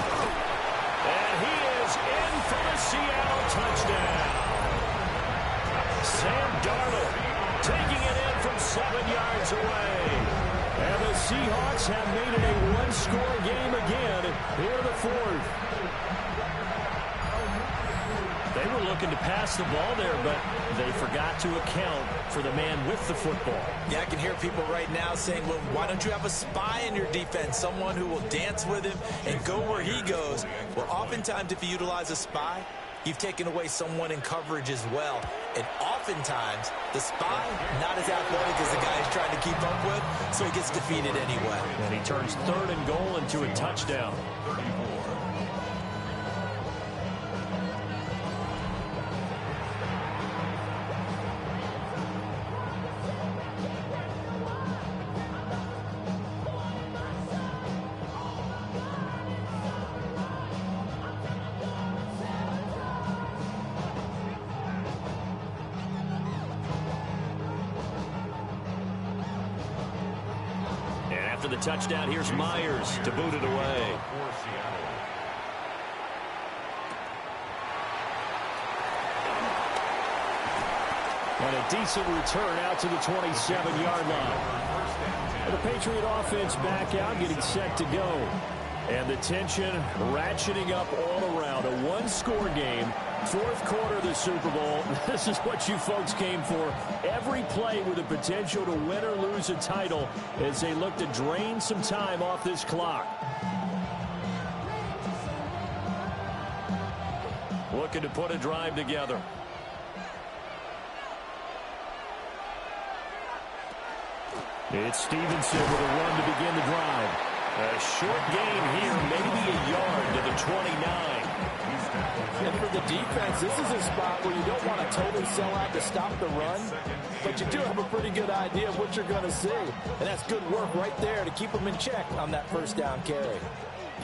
And he is in for the Seattle touchdown. Sam Darnold taking it in from 7 yards away. And the Seahawks have made it a one-score game again here in the 4th. They were looking to pass the ball there, but they forgot to account for the man with the football. Yeah, I can hear people right now saying, well, why don't you have a spy in your defense, someone who will dance with him and go where he goes? Well, oftentimes if you utilize a spy, you've taken away someone in coverage as well. And oftentimes, the spy, not as athletic as the guy he's trying to keep up with, so he gets defeated anyway. And he turns 3rd and goal into a touchdown. After the touchdown, here's Myers to boot it away. And a decent return out to the 27-yard line. And the Patriot offense back out, getting set to go. And the tension ratcheting up all around. A one-score game. 4th quarter of the Super Bowl. This is what you folks came for. Every play with the potential to win or lose a title as they look to drain some time off this clock. Looking to put a drive together. It's Stevenson with a run to begin the drive. A short gain here, maybe a yard to the 29. And for the defense, this is a spot where you don't want to totally sell out to stop the run, but you do have a pretty good idea of what you're going to see. And that's good work right there to keep them in check on that 1st down carry.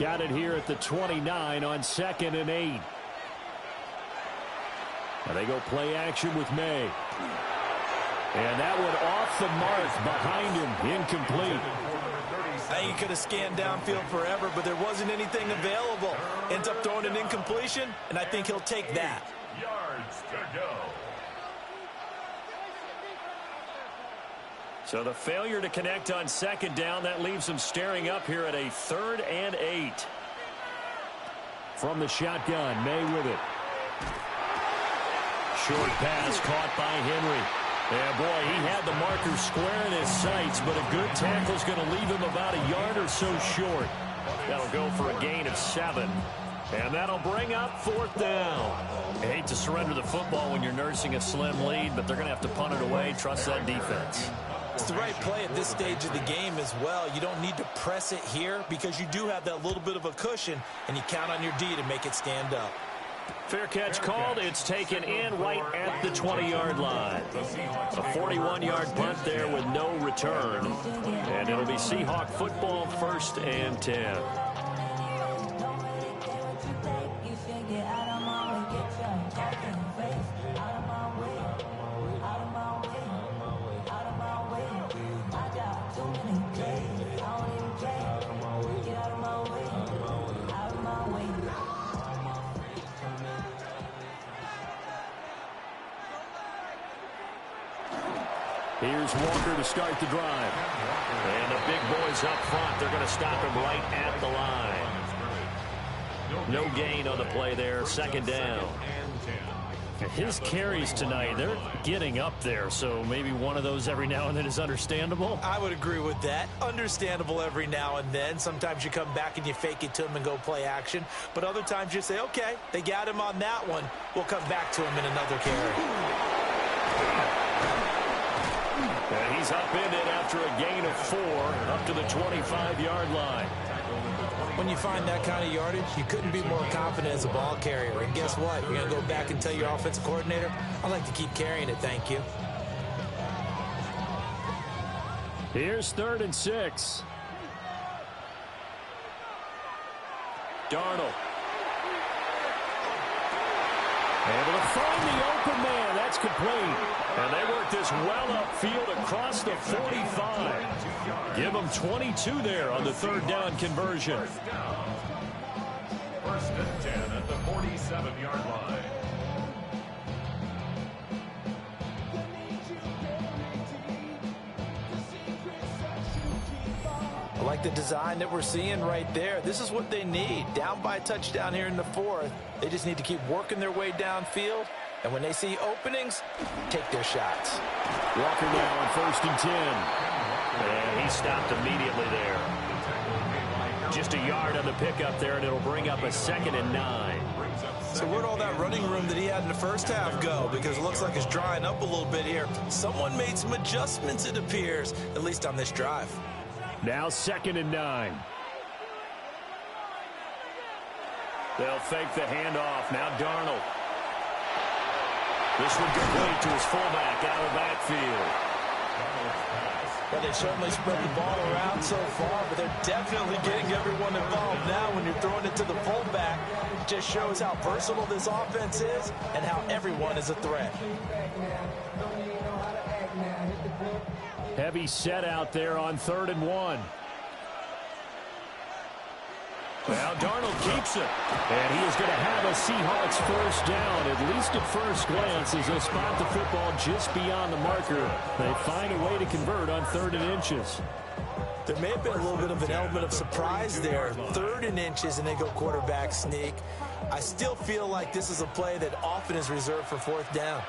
Got it here at the 29 on 2nd and 8. And they go play action with May. And that one off the mark behind him, incomplete. I think he could have scanned downfield forever, but there wasn't anything available. Ends up throwing an incompletion, and I think he'll take that. Yards to go. So the failure to connect on 2nd down, that leaves them staring up here at a 3rd and 8. From the shotgun, May with it. Short pass caught by Henry. Yeah, boy, he had the marker square in his sights, but a good tackle's going to leave him about a yard or so short. That'll go for a gain of 7. And that'll bring up 4th down. I hate to surrender the football when you're nursing a slim lead, but they're going to have to punt it away. Trust that defense. It's the right play at this stage of the game as well. You don't need to press it here because you do have that little bit of a cushion, and you count on your D to make it stand up. Fair catch called. It's taken in right at the 20-yard line. A 41-yard punt there with no return. And it'll be Seahawk football, 1st and 10. Here's Walker to start the drive. And the big boys up front, they're going to stop him right at the line. No gain on the play there, 2nd down. His carries tonight, they're getting up there, so maybe one of those every now and then is understandable. I would agree with that. Understandable every now and then. Sometimes you come back and you fake it to him and go play action. But other times you say, okay, they got him on that one. We'll come back to him in another carry. And he's upended after a gain of 4 up to the 25-yard line. when you find that kind of yardage, you couldn't be more confident as a ball carrier. And guess what? You're going to go back and tell your offensive coordinator, I'd like to keep carrying it, thank you. Here's 3rd and 6. Darnold. Able to find the open man. That's complete. And they work this well upfield across the 45. Give them 22 there on the 3rd down conversion. First and 10 at the 47-yard line. I like the design that we're seeing right there. This is what they need. Down by a touchdown here in the 4th. They just need to keep working their way downfield. And when they see openings, take their shots. Walker now on 1st and 10. And he stopped immediately there. Just a yard on the pickup there, and it'll bring up a 2nd and 9. So where'd all that running room that he had in the first half go? Because it looks like it's drying up a little bit here. Someone made some adjustments, it appears, at least on this drive. Now 2nd and 9. They'll fake the handoff. Now Darnold. This one complete to his fullback out of the backfield. Well, they certainly spread the ball around so far, but they're definitely getting everyone involved now when you're throwing it to the fullback. It just shows how versatile this offense is and how everyone is a threat. Heavy set out there on 3rd and 1. Well, Darnold keeps it. And he is going to have a Seahawks first down, at least at first glance, as they'll spot the football just beyond the marker. They find a way to convert on 3rd and inches. There may have been a little bit of an element of surprise there. 3rd and inches, and they go quarterback sneak. I still feel like this is a play that often is reserved for 4th down.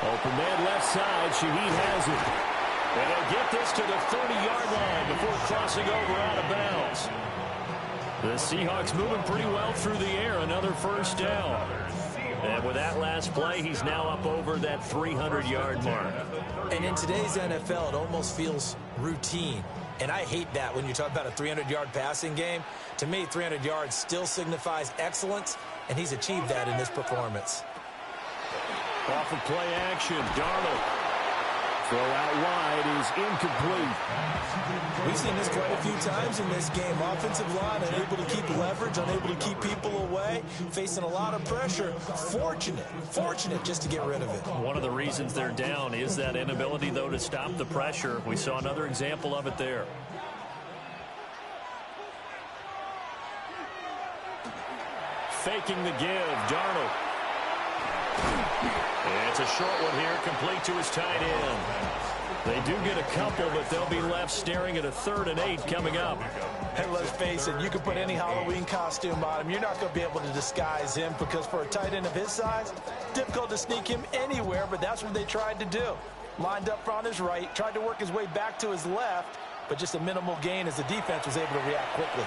Open man left side. Shaheed has it. And he'll get this to the 30-yard line before crossing over out of bounds. The Seahawks moving pretty well through the air. Another first down. And with that last play, he's now up over that 300-yard mark. And in today's NFL, it almost feels routine. And I hate that when you talk about a 300-yard passing game. To me, 300 yards still signifies excellence, and he's achieved that in this performance. Off of play action, Darnold. Throw out wide is incomplete. We've seen this quite a few times in this game. Offensive line unable to keep leverage, unable to keep people away, facing a lot of pressure. Fortunate just to get rid of it. One of the reasons they're down is that inability, though, to stop the pressure. We saw another example of it there. Faking the give, Darnold. It's a short one here, complete to his tight end. They do get a couple, but they'll be left staring at a 3rd and 8 coming up. Hey, let's face it, you can put any Halloween costume on him. You're not going to be able to disguise him because for a tight end of his size, difficult to sneak him anywhere, but that's what they tried to do. Lined up on his right, tried to work his way back to his left, but just a minimal gain as the defense was able to react quickly.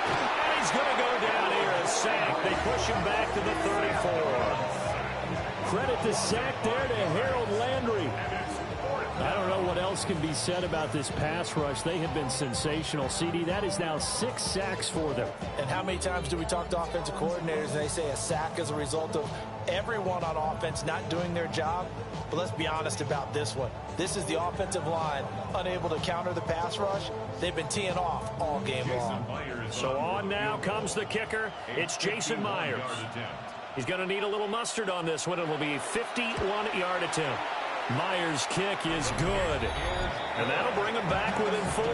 And he's going to go down here, a sack. They push him back to the 34. Credit the sack there to Harold Landry. I don't know what else can be said about this pass rush. They have been sensational. CD, that is now 6 sacks for them. And how many times do we talk to offensive coordinators and they say a sack as a result of everyone on offense not doing their job? But let's be honest about this one. This is the offensive line unable to counter the pass rush. They've been teeing off all game long. So on now comes the kicker. It's Jason Myers. He's going to need a little mustard on this one. It will be a 51-yard attempt. Myers' kick is good. And that'll bring him back within 4.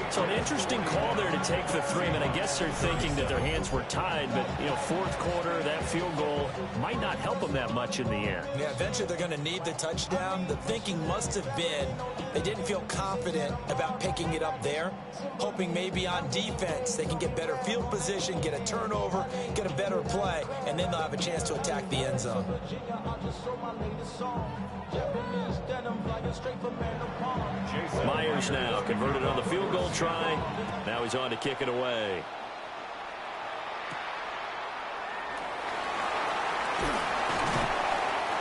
So an interesting call there to take the 3. And I guess they're thinking that their hands were tied. But, you know, 4th quarter, that field goal might not help them that much in the end. Yeah, eventually they're going to need the touchdown. The thinking must have been they didn't feel confident about picking it up there, hoping maybe on defense they can get better field position, get a turnover, get a better play, and then they'll have a chance to attack the end zone. Myers now converted on the field goal try. Now he's on to kick it away.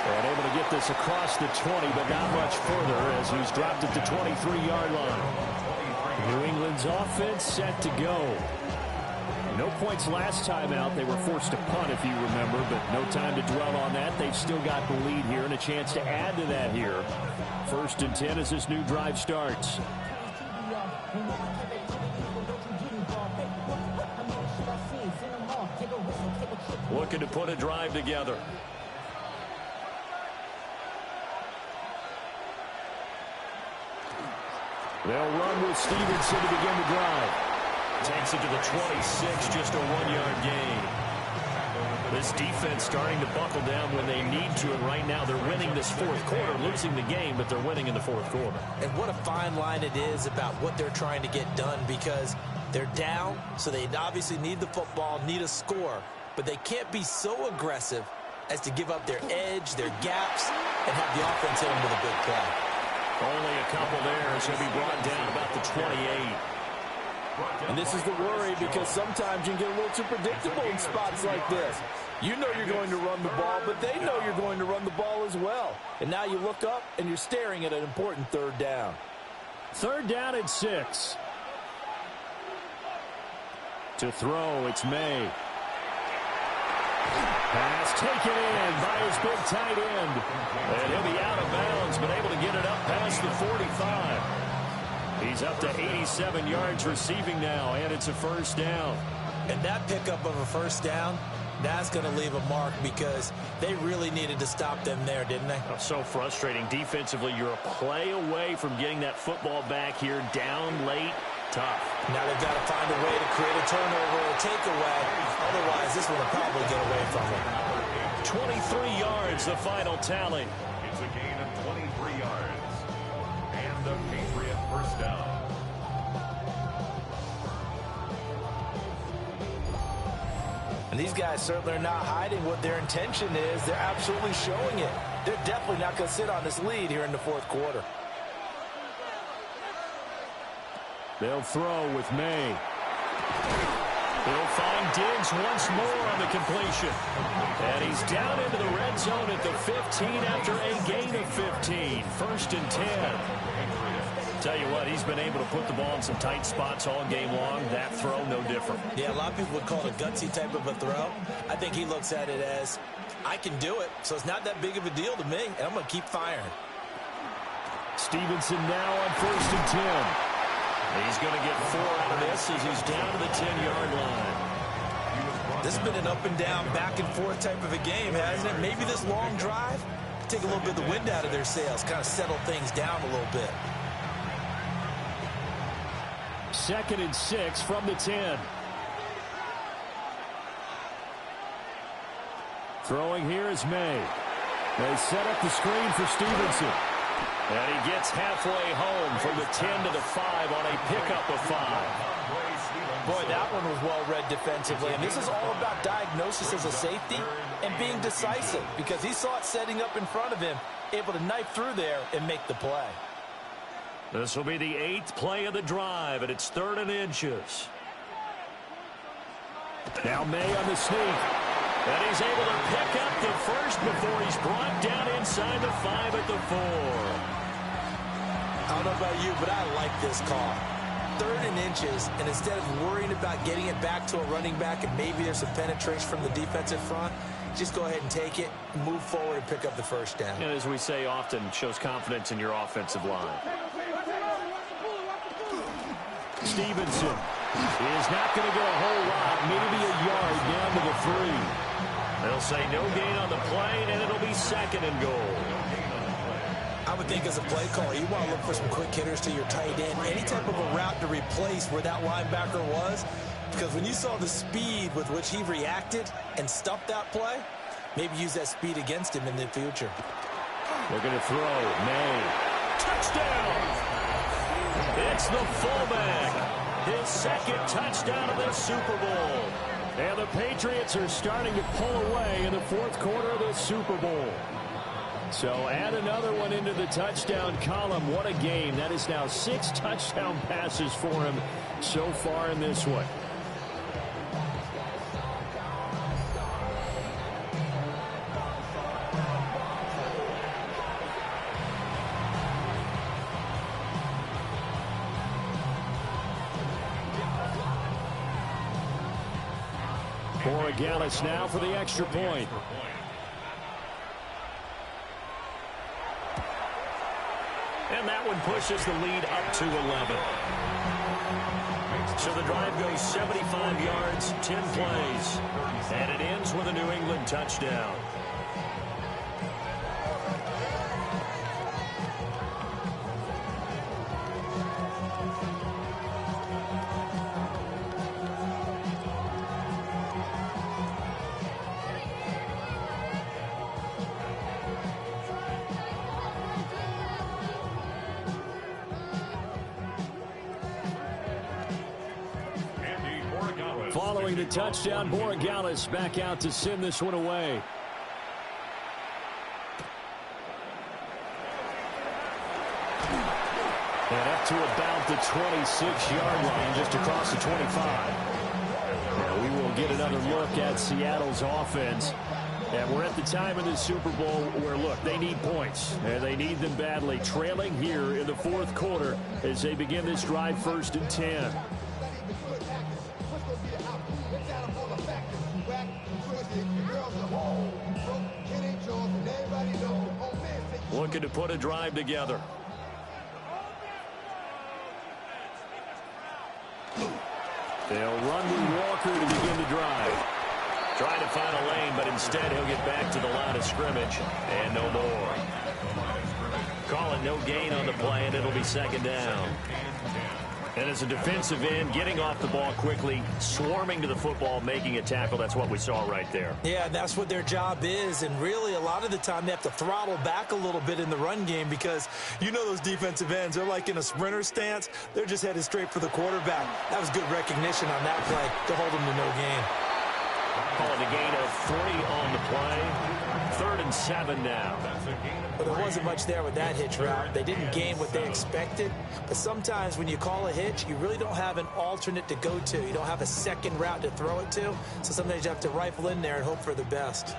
And able to get get this across the 20, but not much further as he's dropped it to 23-yard line. New England's offense set to go. No points last time out. They were forced to punt, if you remember, but no time to dwell on that. They've still got the lead here and a chance to add to that here. 1st and 10 as this new drive starts. Looking to put a drive together. They'll run with Stevenson to begin the drive. Takes it to the 26, just a 1-yard gain. This defense starting to buckle down when they need to, and right now they're winning this 4th quarter, losing the game, but they're winning in the 4th quarter. And what a fine line it is about what they're trying to get done, because they're down, so they obviously need the football, need a score, but they can't be so aggressive as to give up their edge, their gaps, and have the offense hit them with a big play. Only a couple there, so he'll be brought down about the 28. And this is the worry, because sometimes you can get a little too predictable in spots like this. You know you're going to run the ball, but they know you're going to run the ball as well. And now you look up and you're staring at an important 3rd down. 3rd down and 6. To throw, it's May. Pass taken in by his big tight end. And he'll be out of bounds, but able to get it up past the 45. He's up to 87 yards receiving now, and it's a 1st down. And that pickup of a 1st down, that's going to leave a mark, because they really needed to stop them there, didn't they? Oh, so frustrating. Defensively, you're a play away from getting that football back here, down late, tough. Now they've got to find a way to create a turnover or a takeaway. Otherwise, this one will probably get away from them. 23 yards, the final tally. It's a gain of 23 yards. And the Patriot 1st down. And these guys certainly are not hiding what their intention is. They're absolutely showing it. They're definitely not going to sit on this lead here in the 4th quarter. They'll throw with May. He'll find Diggs once more on the completion. And he's down into the red zone at the 15 after a gain of 15. 1st and 10. Tell you what, he's been able to put the ball in some tight spots all game long. That throw, no different. Yeah, a lot of people would call it a gutsy type of a throw. I think he looks at it as, I can do it, so it's not that big of a deal to me, and I'm going to keep firing. Stevenson now on 1st and 10. He's going to get 4 out of this as he's down to the 10-yard line. This has been an up-and-down, back-and-forth type of a game, hasn't it? Maybe this long drive, take a little bit of the wind out of their sails, kind of settle things down a little bit. 2nd and 6 from the 10. Throwing here is May. They set up the screen for Stevenson. And he gets halfway home from the 10 to the 5 on a pickup of 5. Boy, that one was well read defensively. And this is all about diagnosis as a safety and being decisive, because he saw it setting up in front of him, able to knife through there and make the play. This will be the 8th play of the drive, and it's 3rd and inches. Now May on the sneak. And he's able to pick up the first before he's brought down inside the 5 at the 4. I don't know about you, but I like this call. 3rd and inches, and instead of worrying about getting it back to a running back and maybe there's some penetration from the defensive front, just go ahead and take it, move forward, and pick up the 1st down. And as we say often, shows confidence in your offensive line. Stevenson is not going to get a whole lot, maybe a yard down to the 3. They'll say no gain on the play, and it'll be 2nd and goal. I would think as a play caller, you want to look for some quick hitters to your tight end, any type of a route to replace where that linebacker was, because when you saw the speed with which he reacted and stuffed that play, maybe use that speed against him in the future. Looking to throw, May. Touchdown! It's the fullback. His 2nd touchdown of the Super Bowl. And the Patriots are starting to pull away in the 4th quarter of the Super Bowl. So add another one into the touchdown column. What a game. That is now 6 touchdown passes for him so far in this one. Borregales now for the extra point. And that one pushes the lead up to 11. So the drive goes 75 yards, 10 plays. And it ends with a New England touchdown. Following the touchdown, Borregales back out to send this one away. And up to about the 26-yard line, just across the 25. And we will get another look at Seattle's offense. And we're at the time in the Super Bowl where, look, they need points. And they need them badly. Trailing here in the fourth quarter as they begin this drive 1st and 10. Looking to put a drive together. They'll run with Walker to begin the drive. Trying to find a lane, but instead he'll get back to the line of scrimmage. And no more. Call it no gain on the play, and it'll be 2nd down. And as a defensive end, getting off the ball quickly, swarming to the football, making a tackle, that's what we saw right there. Yeah, that's what their job is, and really a lot of the time they have to throttle back a little bit in the run game because you know those defensive ends, they're like in a sprinter stance. They're just headed straight for the quarterback. That was good recognition on that play to hold them to no gain. Calling a gain of 3 on the play. 3rd and 7 now. But there wasn't much there with that hitch route. They didn't gain what they expected. But sometimes when you call a hitch, you really don't have an alternate to go to. You don't have a second route to throw it to. So sometimes you have to rifle in there and hope for the best.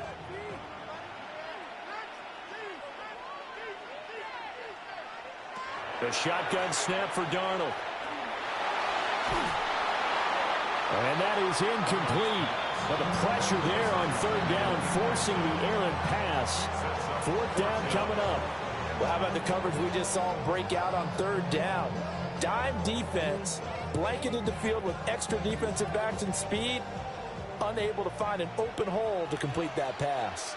The shotgun snap for Darnold. And that is incomplete. But the pressure there on 3rd down, forcing the errant pass. 4th down coming up. Well, how about the coverage we just saw break out on 3rd down? Dime defense, blanketed the field with extra defensive backs and speed, unable to find an open hole to complete that pass.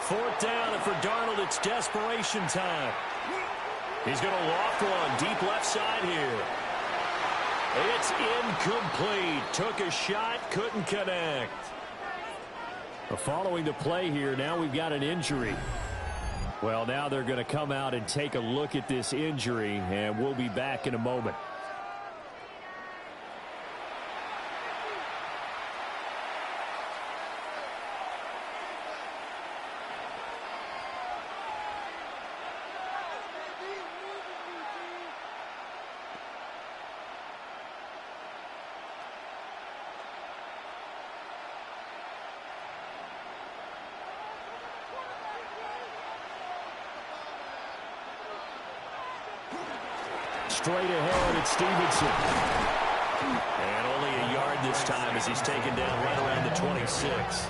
4th down, and for Darnold, it's desperation time. He's going to loft one deep left side here. It's incomplete. Took a shot, couldn't connect. Following the play here, now we've got an injury. Well, now they're going to come out and take a look at this injury, and we'll be back in a moment. Straight ahead, it's Stevenson. And only a yard this time as he's taken down right around the 26.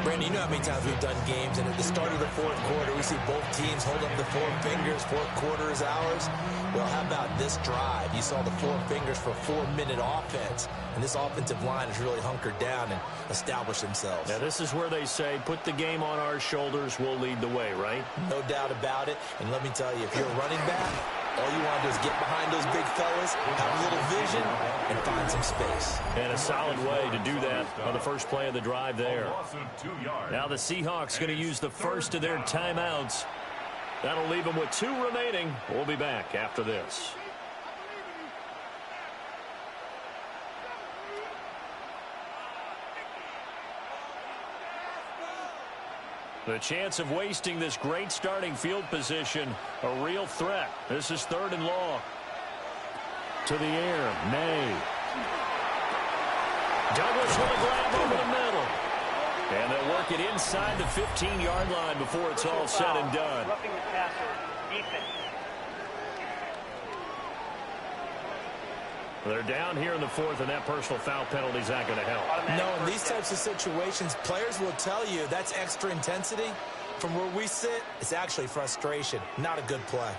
Brandon, you know how many times we've done games, and at the start of the fourth quarter, we see both teams hold up the 4 fingers, fourth quarter is ours. Well, how about this drive? You saw the 4 fingers for 4-minute offense, and this offensive line has really hunkered down and established themselves. Now, this is where they say, put the game on our shoulders, we'll lead the way, right? No doubt about it, and let me tell you, if you're a running back, all you want to do is get behind those big fellas, have a little vision, and find some space. And a solid way to do that on the first play of the drive there. Now the Seahawks going to use the first of their timeouts. That'll leave them with 2 remaining. We'll be back after this. The chance of wasting this great starting field position, a real threat. This is 3rd and long. To the air, May. Douglas with a grab over the middle. And they'll work it inside the 15-yard line before it's all said and done. Roughing the passer, defense. They're down here in the fourth, and that personal foul penalty is not going to help. No, in these types of situations, players will tell you that's extra intensity. From where we sit, it's actually frustration, not a good play.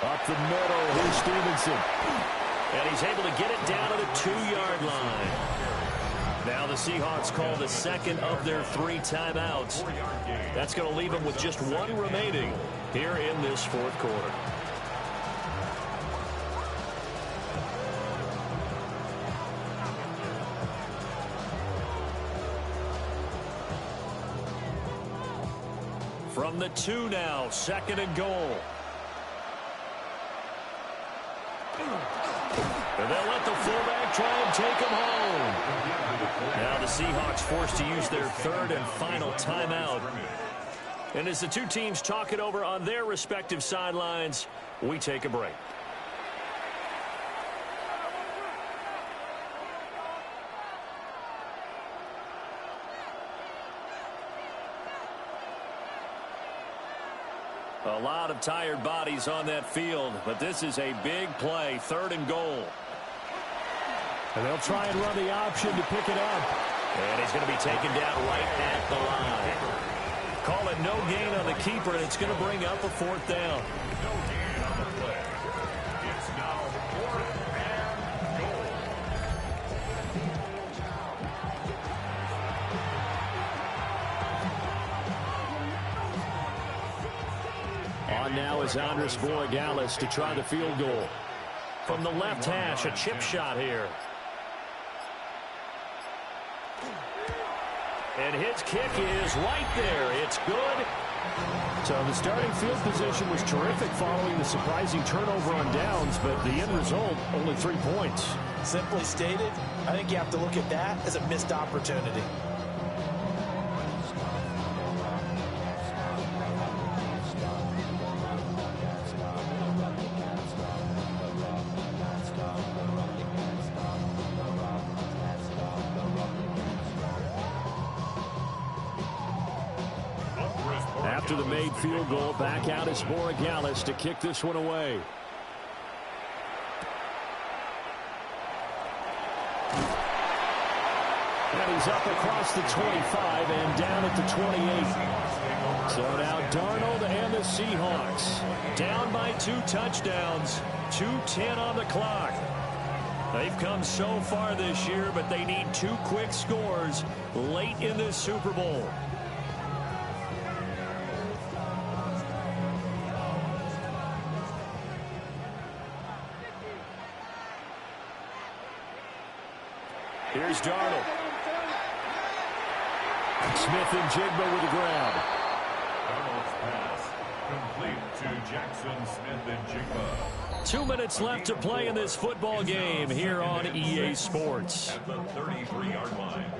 Up the middle, here's Stevenson. And he's able to get it down to the 2-yard line. Now the Seahawks call the second of their 3 timeouts. That's going to leave them with just 1 remaining here in this fourth quarter. From the 2 now, 2nd and goal. And they'll let the fullback try and take him home. Now the Seahawks forced to use their 3rd and final timeout. And as the 2 teams talk it over on their respective sidelines, we take a break. A lot of tired bodies on that field, but this is a big play, 3rd and goal. And they'll try and run the option to pick it up. And he's going to be taken down right at the line. Call it no gain on the keeper, and it's going to bring up a 4th down. No gain on the play. It's now 4th and goal. On now is Andres Borregales to try the field goal. From the left hash, a chip shot here. And his kick is right there. It's good. So the starting field position was terrific following the surprising turnover on downs, but the end result, only 3 points. Simply stated, I think you have to look at that as a missed opportunity. After the made field goal, back out is Borregales to kick this one away. And he's up across the 25 and down at the 28. So now Darnold and the Seahawks down by 2 touchdowns, 2:10 on the clock. They've come so far this year, but they need 2 quick scores late in this Super Bowl. Here's Darnold. Smith and Jigba with the grab. Darnold's pass complete to Jackson Smith and Jigba. 2 minutes left to play in this football game here on EA Sports. At the 33-yard line.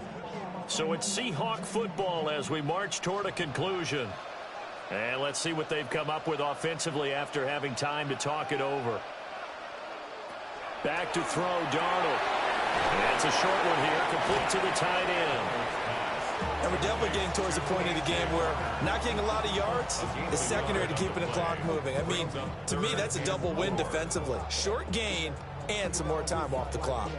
So it's Seahawk football as we march toward a conclusion. And let's see what they've come up with offensively after having time to talk it over. Back to throw, Darnold. That's a short one here, complete to the tight end. And we're definitely getting towards the point of the game where not getting a lot of yards is secondary to keeping the clock moving. I mean, to me, that's a double win defensively. Short gain and some more time off the clock.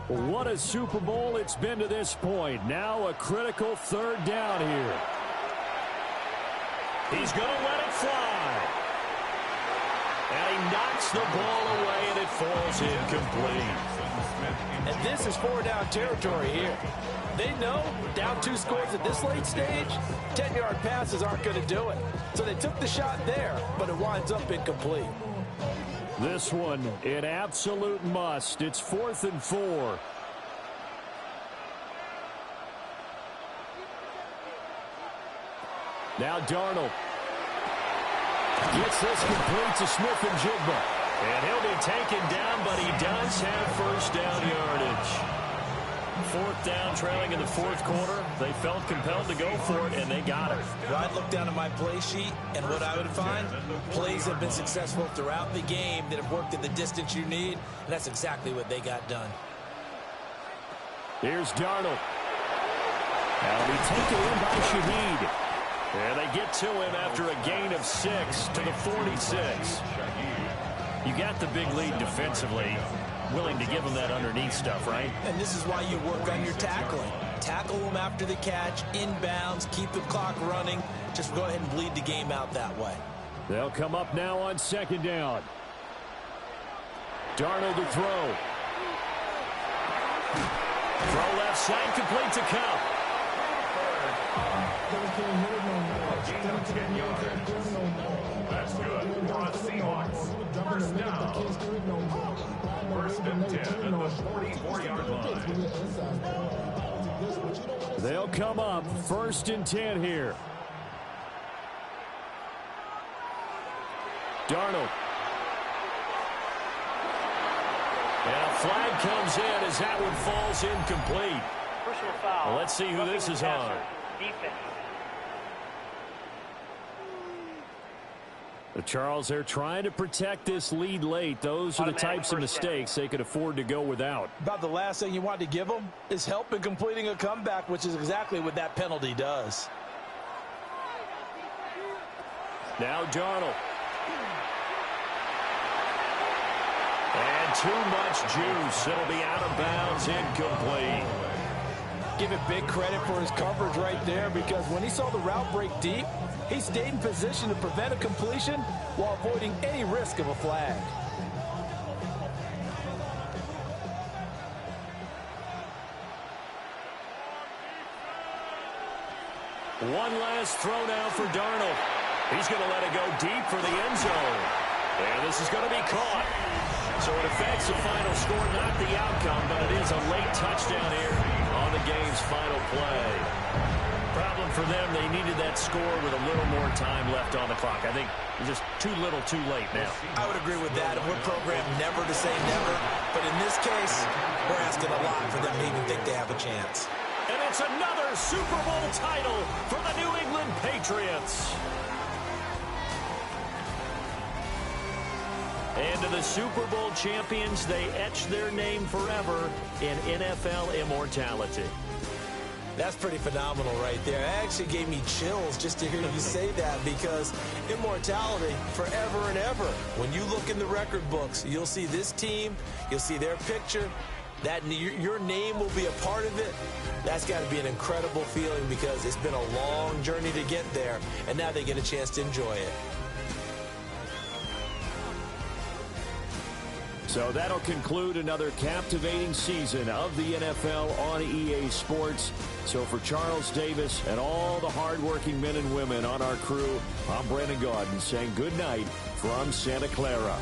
What a Super Bowl it's been to this point. Now a critical 3rd down here. He's going to let it fly. And he knocks the ball away, and it falls incomplete. And this is 4-down territory here. They know down 2 scores at this late stage, 10-yard passes aren't going to do it. So they took the shot there, but it winds up incomplete. This one, an absolute must. It's 4th and 4. Now Darnold. Gets this complete to Smith and Jigba. And he'll be taken down, but he does have 1st down yardage. 4th down, trailing in the 4th quarter. They felt compelled to go for it, and they got it. Well, I'd look down at my play sheet, and what I would find, plays have been successful throughout the game that have worked at the distance you need, and that's exactly what they got done. Here's Darnold. That'll be taken in by Shaheed. And they get to him after a gain of 6 to the 46. You got the big lead defensively. Willing to give him that underneath stuff, right? And this is why you work on your tackling. Tackle them after the catch, inbounds, keep the clock running. Just go ahead and bleed the game out that way. They'll come up now on second down. Darnold to throw. Throw left side, complete to Cup. Gain of 10 yards. That's good for a Seahawks. First down. First and 10 at the 44-yard line. They'll come up first and 10 here. Darnold. And a flag comes in as that one falls incomplete. Personal foul. Well, let's see who this is on. Defense. Charles, they're trying to protect this lead late. Those are the types of mistakes they could afford to go without. About the last thing you want to give them is help in completing a comeback, which is exactly what that penalty does. Now Darnold. And too much juice. It'll be out of bounds, incomplete. Give it big credit for his coverage right there, because when he saw the route break deep, he stayed in position to prevent a completion while avoiding any risk of a flag. One last throw now for Darnold. He's going to let it go deep for the end zone. And this is going to be caught. So it affects the final score, not the outcome, but it is a late touchdown here on the game's final play. Problem for them, they needed that score with a little more time left on the clock. I think just too little too late now. I would agree with that. And we're programmed never to say never. But in this case, we're asking a lot for them to even think they have a chance. And it's another Super Bowl title for the New England Patriots. And to the Super Bowl champions, they etch their name forever in NFL immortality. That's pretty phenomenal right there. It actually gave me chills just to hear you say that, because immortality forever and ever. When you look in the record books, you'll see this team, you'll see their picture, that your name will be a part of it. That's got to be an incredible feeling, because it's been a long journey to get there, and now they get a chance to enjoy it. So that'll conclude another captivating season of the NFL on EA Sports. So for Charles Davis and all the hardworking men and women on our crew, I'm Brandon Gaudin saying good night from Santa Clara.